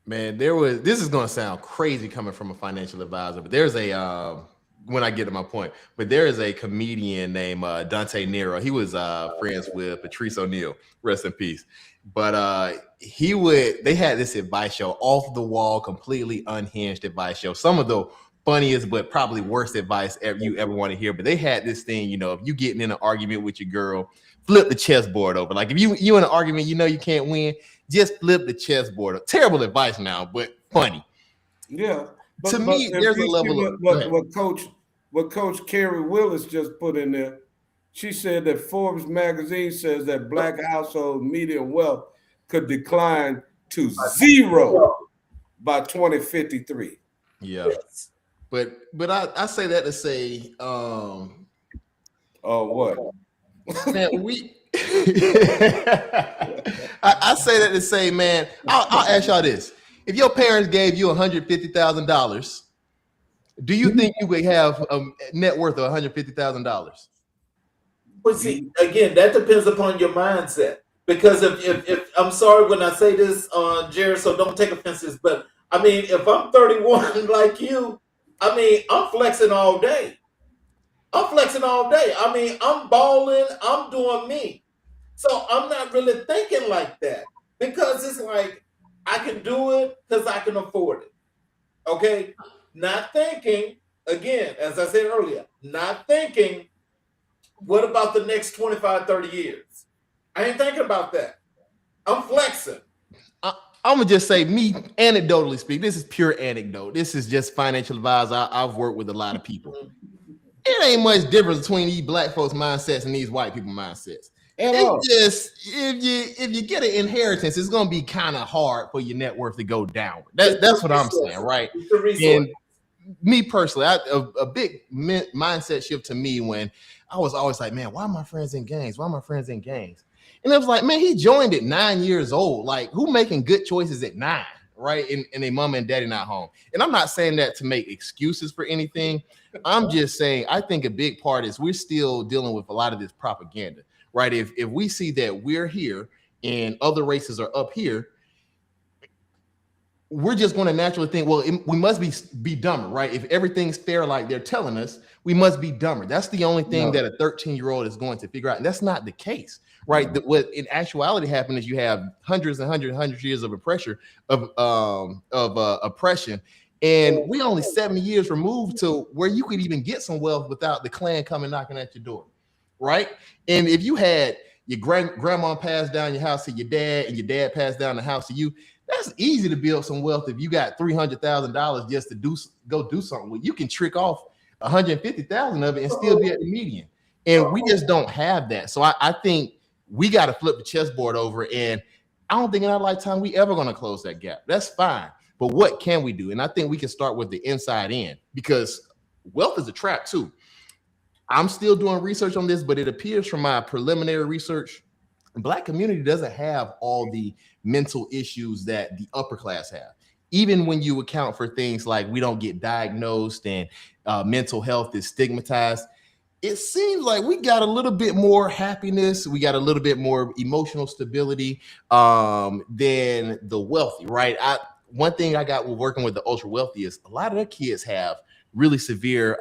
Man, this is gonna sound crazy coming from a financial advisor, but there's a when I get to my point, but there is a comedian named Dante Nero. He was friends with Patrice O'Neal, rest in peace. But they had this advice show, off the wall, completely unhinged advice show. Some of the funniest but probably worst advice you ever want to hear. But they had this thing, if you getting in an argument with your girl, flip the chessboard over. Like if you in an argument, you can't win, just flip the chessboard up. Terrible advice now, but funny. Yeah. To me, there's a level of what Coach Carrie Willis just put in there. She said that Forbes magazine says that black household median wealth could decline to 0 by 2053. Yeah. But I say that to say what? Man, I say that to say, man, I'll ask y'all this. If your parents gave you $150,000, do you think you would have a net worth of $150,000? But see, again, that depends upon your mindset. Because if I'm sorry when I say this, Jared, so don't take offense, but I mean, if I'm 31 like you, I mean, I'm flexing all day. I mean, I'm balling, I'm doing me. So I'm not really thinking like that, because it's like I can do it because I can afford it. Okay? Not thinking, again, as I said earlier, not thinking, what about the next 25, 30 years? I ain't thinking about that. I'm flexing. I'm going to just say, me, anecdotally speak, this is pure anecdote. This is just financial advisor. I've worked with a lot of people. It ain't much difference between these black folks' mindsets and these white people mindsets. It's just, if you get an inheritance, it's going to be kind of hard for your net worth to go down. That's what I'm saying, right? And me personally, a big mindset shift to me when I was always like, man, why are my friends in gangs? And it was like, man, he joined at 9 years old. Like, who making good choices at 9? right? And their mama and daddy not home. And I'm not saying that to make excuses for anything. I'm just saying I think a big part is we're still dealing with a lot of this propaganda, right? If we see that we're here and other races are up here, we're just going to naturally think, well, we must be dumber, right? If everything's fair like they're telling us, we must be dumber. That's the only thing that a 13-year-old is going to figure out. And that's not the case, right? What in actuality happened is you have hundreds and hundreds of years of oppression, and we only 70 years removed to where you could even get some wealth without the Klan coming knocking at your door, right? And if you had your grandma pass down your house to your dad, and your dad passed down the house to you, that's easy to build some wealth. If you got $300,000 just to go do something with, you can trick off 150,000 of it and still be at the median. And we just don't have that. So I think we got to flip the chessboard over. And I don't think in our lifetime we ever going to close that gap. That's fine. But what can we do? And I think we can start with the inside in, because wealth is a trap too. I'm still doing research on this, but it appears from my preliminary research, the Black community doesn't have all the mental issues that the upper class have. Even when you account for things like we don't get diagnosed and mental health is stigmatized, it seems like we got a little bit more happiness. We got a little bit more emotional stability than the wealthy, right? One thing I got with working with the ultra wealthy is a lot of their kids have really severe,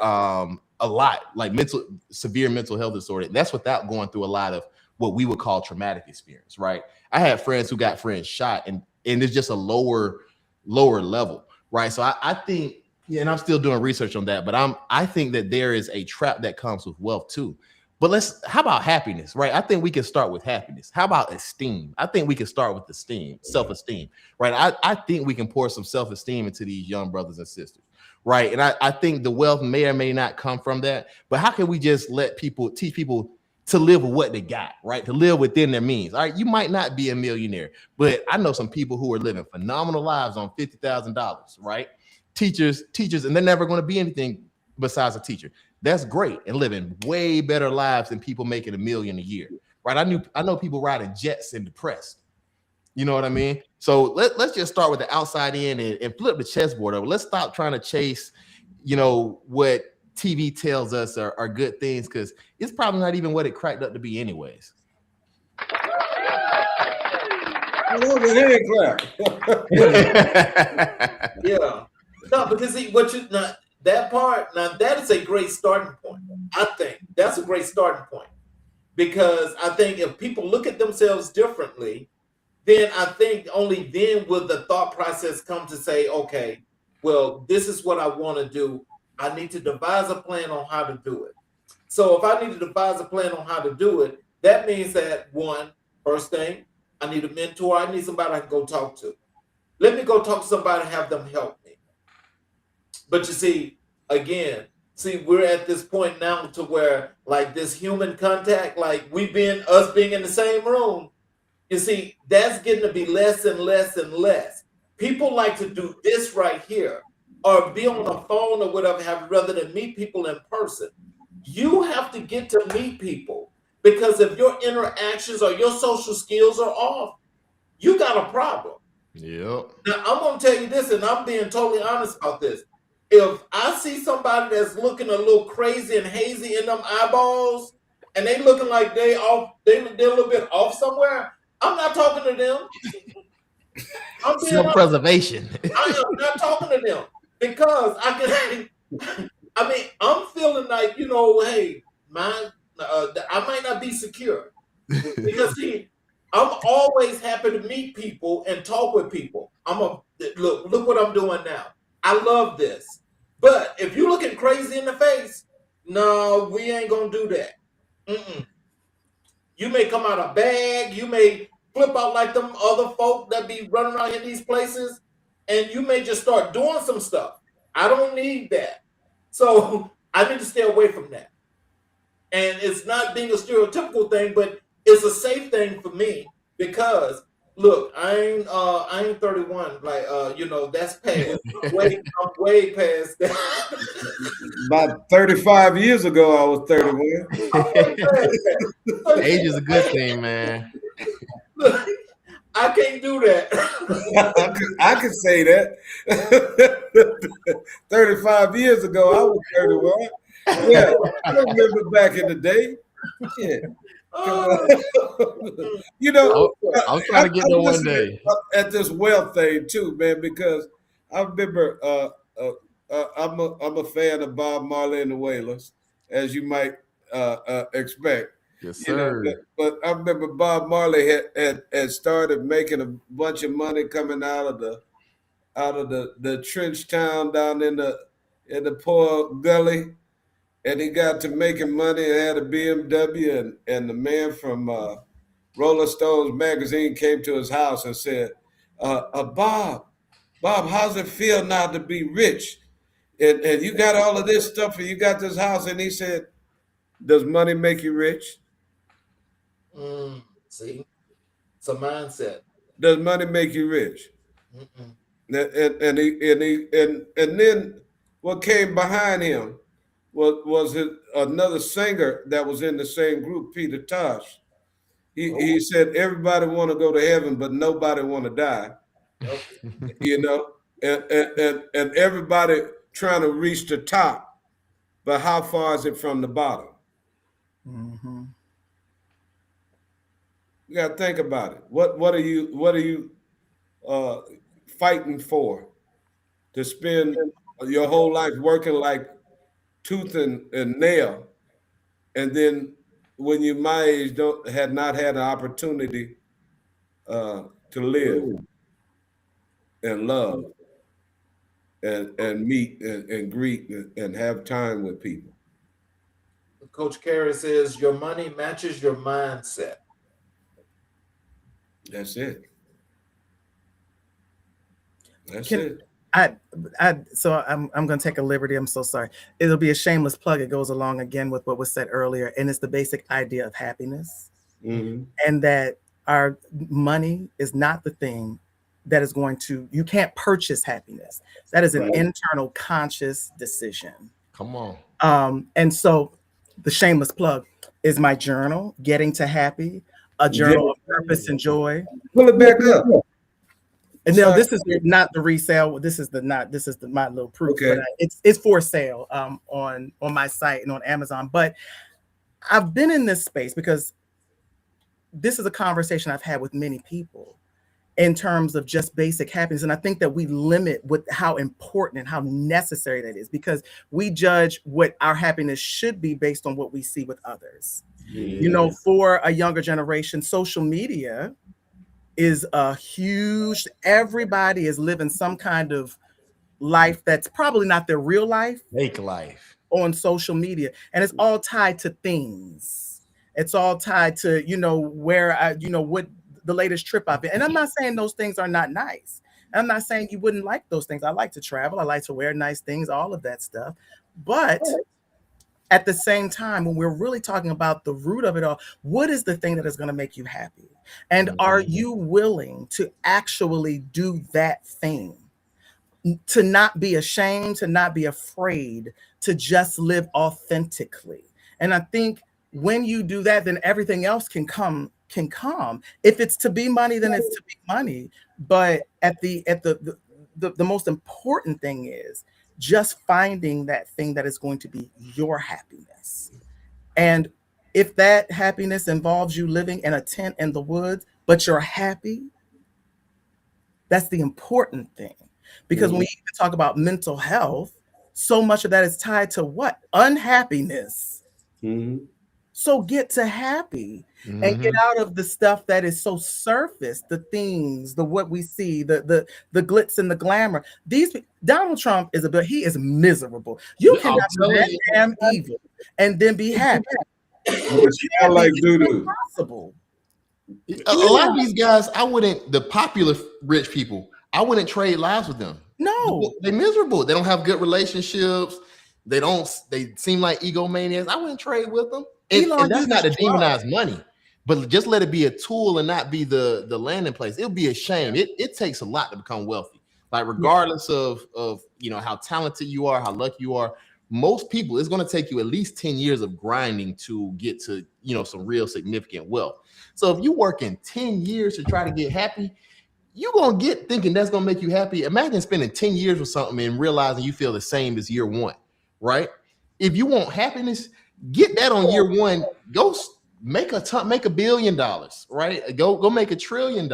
severe mental health disorder. That's without going through a lot of what we would call traumatic experience, right? I had friends who got friends shot, and it's just a lower level, right? So I think, and I'm still doing research on that, but I think that there is a trap that comes with wealth too. But how about happiness, right? I think we can start with happiness. How about esteem? I think we can start with self-esteem, right? I think we can pour some self-esteem into these young brothers and sisters, right? And I think the wealth may or may not come from that, but how can we just teach people to live with what they got, right? To live within their means. All right, you might not be a millionaire, but I know some people who are living phenomenal lives on $50,000, right? Teachers, and they're never going to be anything besides a teacher. That's great, and living way better lives than people making $1 million a year, right? I know people riding jets and depressed. You know what I mean? So let's just start with the outside in and flip the chessboard over. Let's stop trying to chase, what TV tells us are good things, because it's probably not even what it cracked up to be anyways. Yeah. No, because that is a great starting point. I think that's a great starting point, because I think if people look at themselves differently, then I think only then will the thought process come to say, okay, well, this is what I want to do. I need to devise a plan on how to do it. So if I need to devise a plan on how to do it, that means that first thing, I need a mentor. I need somebody I can go talk to. Let me go talk to somebody and have them help me. But you see, again, we're at this point now to where, like, this human contact, like us being in the same room, you see, that's getting to be less and less and less. People like to do this right here, or be on the phone or whatever, rather than meet people in person. You have to get to meet people, because if your interactions or your social skills are off, you got a problem. Yep. Now, I'm going to tell you this, and I'm being totally honest about this. If I see somebody that's looking a little crazy and hazy in them eyeballs, and they looking like they're a little bit off somewhere, I'm not talking to them. Self-preservation. I am not talking to them. Because I'm feeling like, hey, I might not be secure. Because I'm always happy to meet people and talk with people. Look what I'm doing now. I love this. But if you're looking crazy in the face, no, we ain't gonna do that. You may come out a bag, you may flip out like them other folk that be running around in these places, and you may just start doing some stuff. I don't need that. So I need to stay away from that. And it's not being a stereotypical thing, but it's a safe thing for me, because look, I ain't 31. Like, that's past. I'm way past that. About 35 years ago, I was 31. Age is a good thing, man. Look, I can't do that. I could say that. 35 years ago, I was 31. Yeah, I remember back in the day. Yeah. You know, I'm trying to get there one day. at this wealth thing too, man, because I remember I'm a fan of Bob Marley and the Wailers, as you might expect. Yes, You know, sir. but I remember Bob Marley had started making a bunch of money coming out of the trench town down in the poor gully, and he got to making money and had a BMW, and the man from Rolling Stones magazine came to his house and said, Bob, how's it feel now to be rich? And you got all of this stuff and you got this house. And he said, does money make you rich? See, it's a mindset. Does money make you rich? Mm-mm. And then what came behind him was another singer that was in the same group, Peter Tosh. He said everybody want to go to heaven, but nobody want to die. Yep. You know, and everybody trying to reach the top, but how far is it from the bottom? Mm-hmm. You got to think about it. What are you fighting for? To spend your whole life working like tooth and nail, and then when you're my age, had not had an opportunity to live and love and meet and greet and have time with people. Coach Carey says your money matches your mindset. That's it. That's Can- it. So I'm going to take a liberty. I'm so sorry. It'll be a shameless plug. It goes along again with what was said earlier, and it's the basic idea of happiness, Mm-hmm. and that our money is not the thing that is going to. You can't purchase happiness. That is an Right. internal, conscious decision. Come on. And so the shameless plug is my journal, Getting to Happy, a journal of purpose and joy. Pull it back up. And now Sorry. this is not the resale. This is my little proof. Okay. But it's for sale on my site and on Amazon. But I've been in this space because this is a conversation I've had with many people in terms of just basic happiness. And I think that we limit how important and how necessary that is, because we judge what our happiness should be based on what we see with others. Yeah. You know, for a younger generation, social media is a huge, everybody is living some kind of life that's probably not their real life Fake life. on social media. And it's all tied to things. It's all tied to, what the latest trip I've been. And I'm not saying those things are not nice. I'm not saying you wouldn't like those things. I like to travel. I like to wear nice things, all of that stuff. But at the same time, when we're really talking about the root of it all, what is the thing that is going to make you happy? And are you willing to actually do that thing? To not be ashamed, to not be afraid, to just live authentically. And I think when you do that, then everything else can come. If it's to be money, then it's to be money. But at the most important thing is just finding that thing that is going to be your happiness. And if that happiness involves you living in a tent in the woods, but you're happy, that's the important thing. Because when we even talk about mental health, so much of that is tied to what? Unhappiness. Mm-hmm. So get to happy and get out of the stuff that is so surface, the things, what we see, the glitz and the glamour. Donald Trump he is miserable. You cannot be that damn evil and then be happy. I like doo-doo. Impossible. A lot of these guys, the popular rich people, I wouldn't trade lives with them. No. They're miserable. They don't have good relationships. They seem like egomaniacs. I wouldn't trade with them. And that's not to demonize money, but just let it be a tool and not be the landing place. It would be a shame. It takes a lot to become wealthy. Like regardless of how talented you are, how lucky you are, most people, it's going to take you at least 10 years of grinding to get to, some real significant wealth. So if you work in 10 years to try to get happy, you're going to get thinking that's going to make you happy. Imagine spending 10 years with something and realizing you feel the same as year one, right? If you want happiness, get that on year one. Go make $1 billion, right? Go make $1 trillion.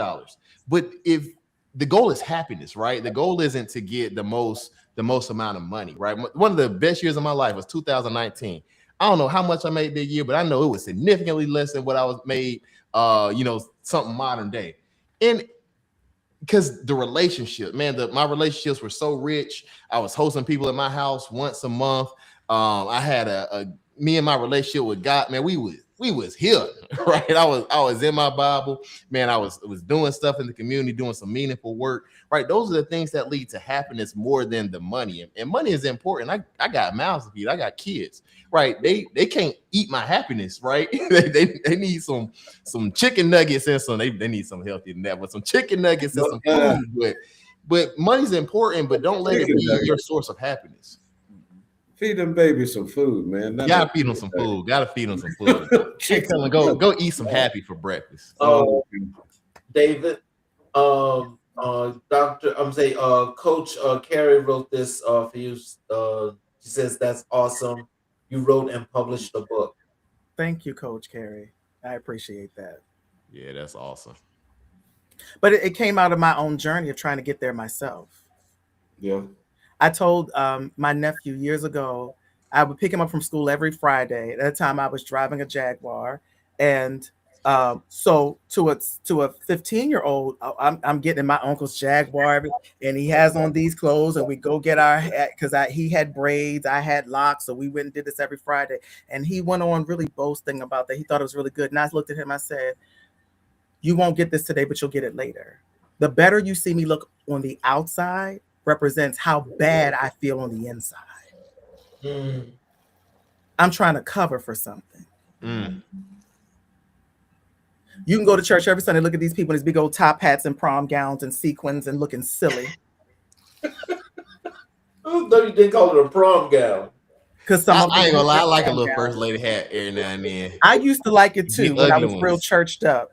But if the goal is happiness, right? The goal isn't to get the most amount of money, right? One of the best years of my life was 2019. I don't know how much I made that year, but I know it was significantly less than what I was made, something modern day. And because the relationship, man, my relationships were so rich. I was hosting people at my house once a month. I had me and my relationship with God, man, we was here, right? I was in my Bible, man. I was doing stuff in the community, doing some meaningful work, right? Those are the things that lead to happiness more than the money. And money is important. I got mouths to feed. I got kids, right? They can't eat my happiness, right? they need some chicken nuggets and some. They need some healthier than that, but some chicken nuggets and some food. But money's important, but don't let it be your source of happiness. Feed them babies some food, man. Gotta feed them some food. Tell them go eat some happy for breakfast. David, Coach Carrie wrote this for you. She says that's awesome. You wrote and published a book. Thank you, Coach Carrie. I appreciate that. Yeah, that's awesome. But it came out of my own journey of trying to get there myself. Yeah. I told my nephew years ago, I would pick him up from school every Friday. At that time, I was driving a Jaguar. And so to a 15-year-old, I'm getting in my uncle's Jaguar, and he has on these clothes, and we go get our hat because he had braids, I had locks. So we went and did this every Friday. And he went on really boasting about that. He thought it was really good. And I looked at him, I said, you won't get this today, but you'll get it later. The better you see me look on the outside represents how bad I feel on the inside. I'm trying to cover for something. You can go to church every Sunday, look at these people in these big old top hats and prom gowns and sequins and looking silly. Oh, no, you didn't call it a prom gown. Because I ain't gonna lie, I like a little first lady hat every now and then. I used to like it too when I was real churched up.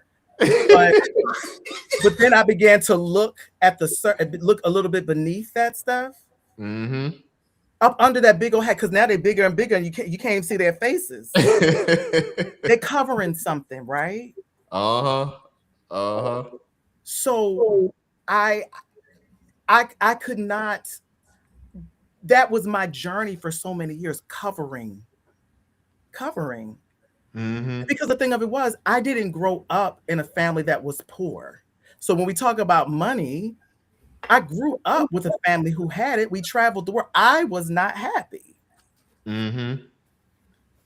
But then I began to look a little bit beneath that stuff, up under that big old hat, because now they're bigger and bigger, and you can't even see their faces. They're covering something, right? So I could not. That was my journey for so many years, covering. Because the thing of it was, I didn't grow up in a family that was poor. So when we talk about money, I grew up with a family who had it. We traveled the world. I was not happy.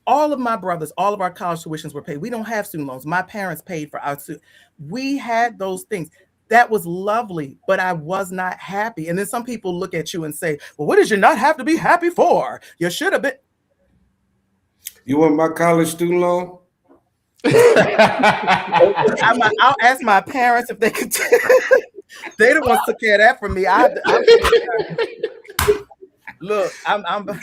All of my brothers, all of our college tuitions were paid. We don't have student loans. My parents paid for our student. We had those things. That was lovely, but I was not happy. And then some people look at you and say, well, what did you not have to be happy for? You should have been. You want my college student loan? I'll ask my parents if they could. They the ones took care of that for me. Look, I'm trying to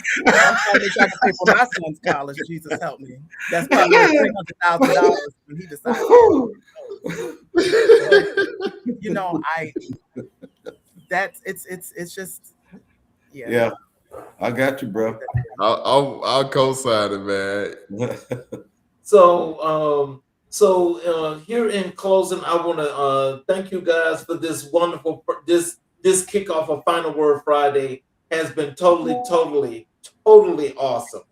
make sure I can pay for my son's college. Jesus help me. That's probably $300,000 when he decides. It's just yeah. I got you, bro. I'll co-sign it, man. So here in closing, I want to thank you guys for this wonderful this kickoff of Final Word Friday has been totally awesome.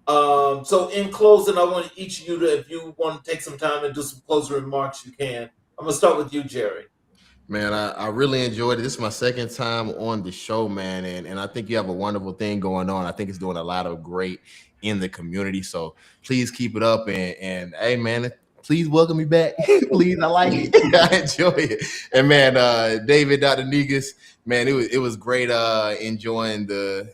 So in closing, I want each of you to, if you want to take some time and do some closing remarks, you can. I'm gonna start with you, Jerry. Man, I really enjoyed it. This is my second time on the show, man. And I think you have a wonderful thing going on. I think it's doing a lot of great in the community. So please keep it up. And hey, man, please welcome me back. Please, I like it. I enjoy it. And man, David, Dr. Negus, man, it was great enjoying the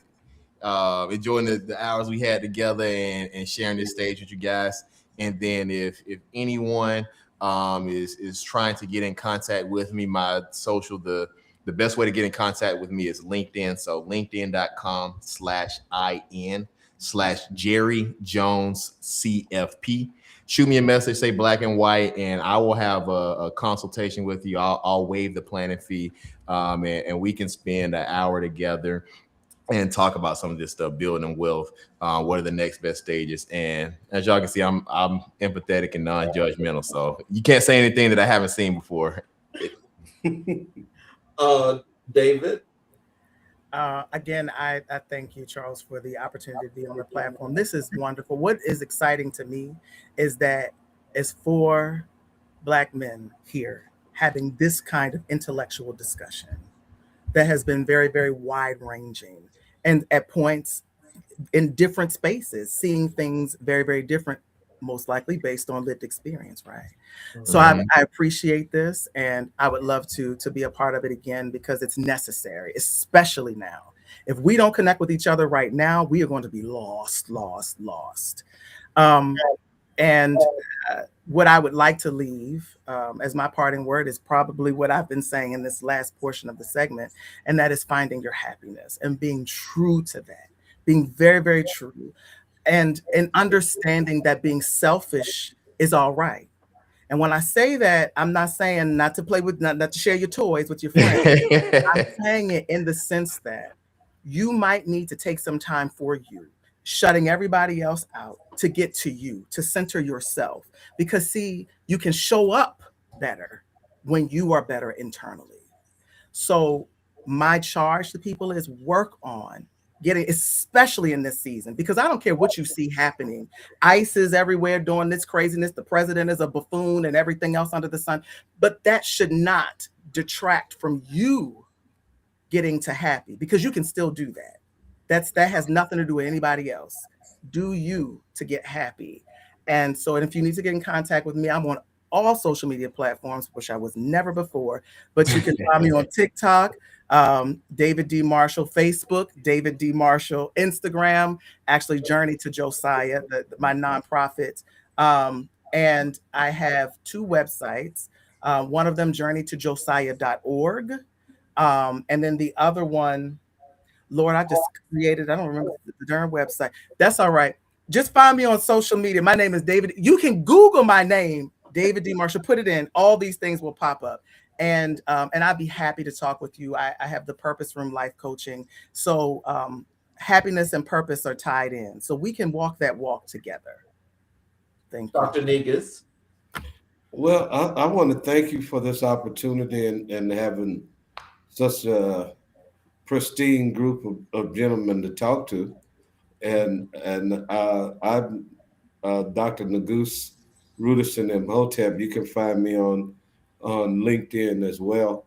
hours we had together and sharing this stage with you guys. And then if anyone is trying to get in contact with me, my social, the The best way to get in contact with me is LinkedIn. So linkedin.com/IN/Jerry Jones CFP. Shoot me a message, say black and white, and I will have a consultation with you. I'll waive the planning fee, and we can spend an hour together and talk about some of this stuff, building wealth. What are the next best stages? And as y'all can see, I'm empathetic and non-judgmental, so you can't say anything that I haven't seen before. David? Again, I thank you, Charles, for the opportunity to be on the platform. This is wonderful. What is exciting to me is that it's 4 Black men here having this kind of intellectual discussion that has been very, very wide-ranging, and at points in different spaces, seeing things very, very different, most likely based on lived experience, right? So I appreciate this, and I would love to be a part of it again, because it's necessary, especially now. If we don't connect with each other right now, we are going to be lost. What I would like to leave as my parting word is probably what I've been saying in this last portion of the segment, and that is finding your happiness and being true to that, being very, very true, and understanding that being selfish is all right. And when I say that, I'm not saying not to play with, not to share your toys with your friends. I'm saying it in the sense that you might need to take some time for you, shutting everybody else out to get to you, to center yourself. Because see, you can show up better when you are better internally. So my charge to people is work on getting, especially in this season, because I don't care what you see happening. ICE is everywhere doing this craziness. The president is a buffoon and everything else under the sun. But that should not detract from you getting to happy, because you can still do that. That has nothing to do with anybody else. Do you to get happy. And so, and if you need to get in contact with me, I'm on all social media platforms, which I was never before, but you can find me on TikTok, David D. Marshall, Facebook, David D. Marshall, Instagram, actually Journey to Josiah, my nonprofit. And I have 2 websites, one of them journeytojosiah.org. And then the other one, Lord, I just created, I don't remember the darn website. That's all right. Just find me on social media. My name is David. You can Google my name, David D. Marshall, put it in. All these things will pop up. And I'd be happy to talk with you. I have the Purpose Room Life Coaching. So happiness and purpose are tied in. So we can walk that walk together. Thank you. Dr. Negus? Well, I want to thank you for this opportunity and having such a pristine group of gentlemen to talk to. And I'm Dr. Nagus Ruderson Imhotep. You can find me on LinkedIn as well.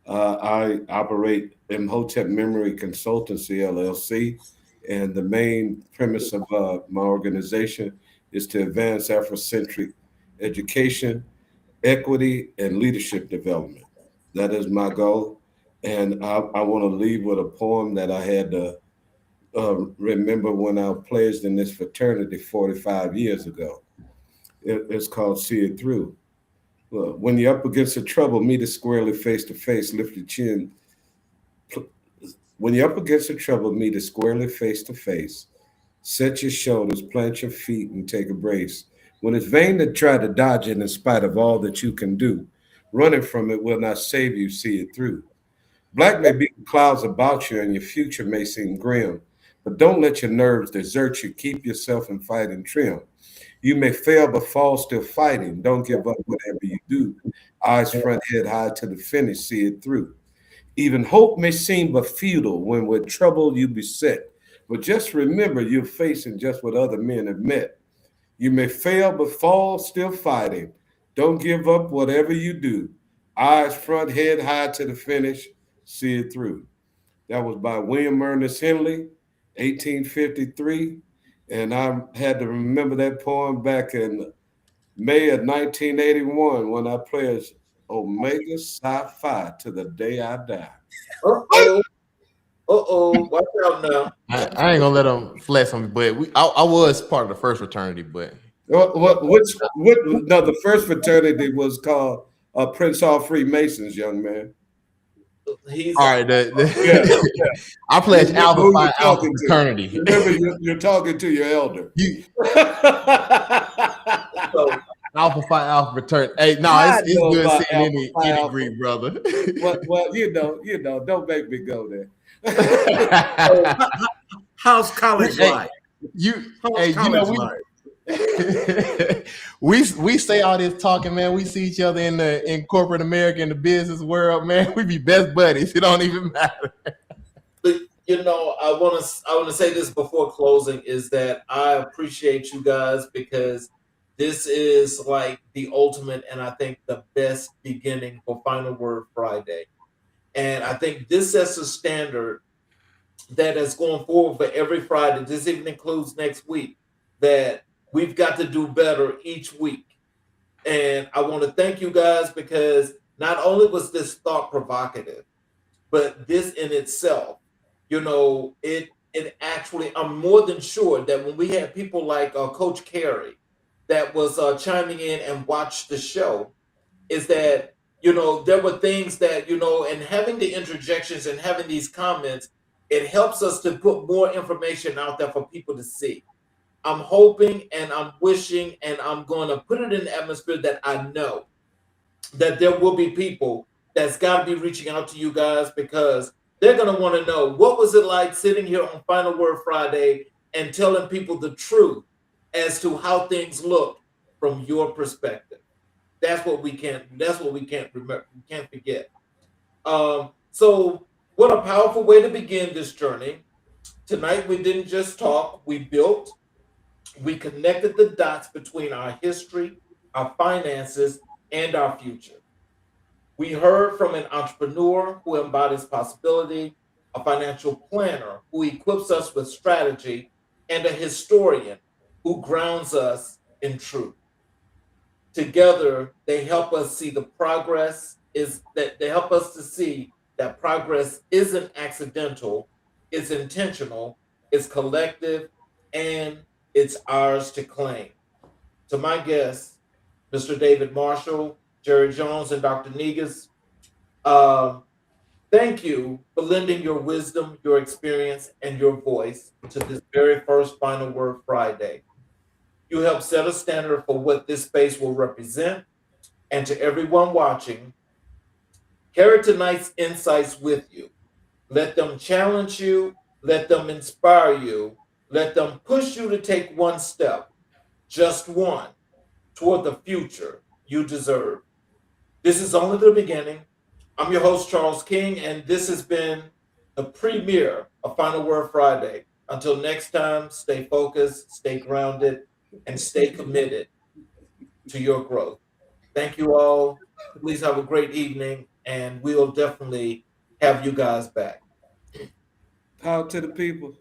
I operate Imhotep Memory Consultancy, LLC, and the main premise of my organization is to advance Afrocentric education, equity, and leadership development. That is my goal. And I want to leave with a poem that I had to remember when I pledged in this fraternity 45 years ago. It's called See It Through. Well, when you're up against the trouble, meet it squarely face to face, lift your chin. When you're up against the trouble, meet it squarely face to face. Set your shoulders, plant your feet, and take a brace. When it's vain to try to dodge it in spite of all that you can do, running from it will not save you, see it through. Black may be clouds about you and your future may seem grim, but don't let your nerves desert you. Keep yourself in fighting trim. You may fail, but fall still fighting. Don't give up whatever you do. Eyes front, head high to the finish, see it through. Even hope may seem but futile when with trouble you beset. But just remember you're facing just what other men have met. You may fail, but fall still fighting. Don't give up whatever you do. Eyes front, head high to the finish, see it through. That was by William Ernest Henley, 1853. And I had to remember that poem back in May of 1981 when I pledged Omega Psi Phi to the day I die. Watch out now. I ain't gonna let them flex on me, but I was part of the first fraternity, but No, the first fraternity was called Prince All Freemasons, young man. he's All right. Yeah. I pledge Remember Alpha who Phi you're Alpha talking to. fraternity. Remember, you're talking to your elder. so Alpha Phi Alpha fraternity. Hey, no, I it's know good about seeing Alpha Phi any Alpha. Greek brother. Well, you know, don't make me go there. so How's college Hey, life? you How's college life? we say all this talking, man. We see each other in corporate America, in the business world, man. We be best buddies. It don't even matter. but I want to say this before closing is that I appreciate you guys because this is like the ultimate and I think the best beginning for Final Word Friday. And I think this sets a standard that is going forward for every Friday. This even includes next week, that we've got to do better each week. And I want to thank you guys because not only was this thought provocative, but this in itself, it actually, I'm more than sure that when we had people like Coach Carey that was chiming in and watched the show, is that there were things that and having the interjections and having these comments, it helps us to put more information out there for people to see. I'm hoping and I'm wishing and I'm going to put it in the atmosphere that I know that there will be people that's got to be reaching out to you guys because they're going to want to know what was it like sitting here on Final Word Friday and telling people the truth as to how things look from your perspective. That's what we can't. That's what we can't remember. We can't forget. So, what a powerful way to begin this journey. Tonight, we didn't just talk. We built. We connected the dots between our history, our finances, and our future. We heard from an entrepreneur who embodies possibility, a financial planner who equips us with strategy, and a historian who grounds us in truth. Together, they help us see the progress is that they help us to see that progress isn't accidental, it's intentional, it's collective, and it's ours to claim. To my guests, Mr. David Marshall, Jerry Jones, and Dr. Negus, um, thank you for lending your wisdom, your experience, and your voice to this very first Final Word Friday. You help set a standard for what this space will represent. And to everyone watching, carry tonight's insights with you. Let them challenge you, let them inspire you, let them push you to take one step, just one, toward the future you deserve. This is only the beginning. I'm your host, Charles King, and this has been the premiere of Final Word Friday. Until next time, stay focused, stay grounded, and stay committed to your growth. Thank you all. Please have a great evening, and we'll definitely have you guys back. Power to the people.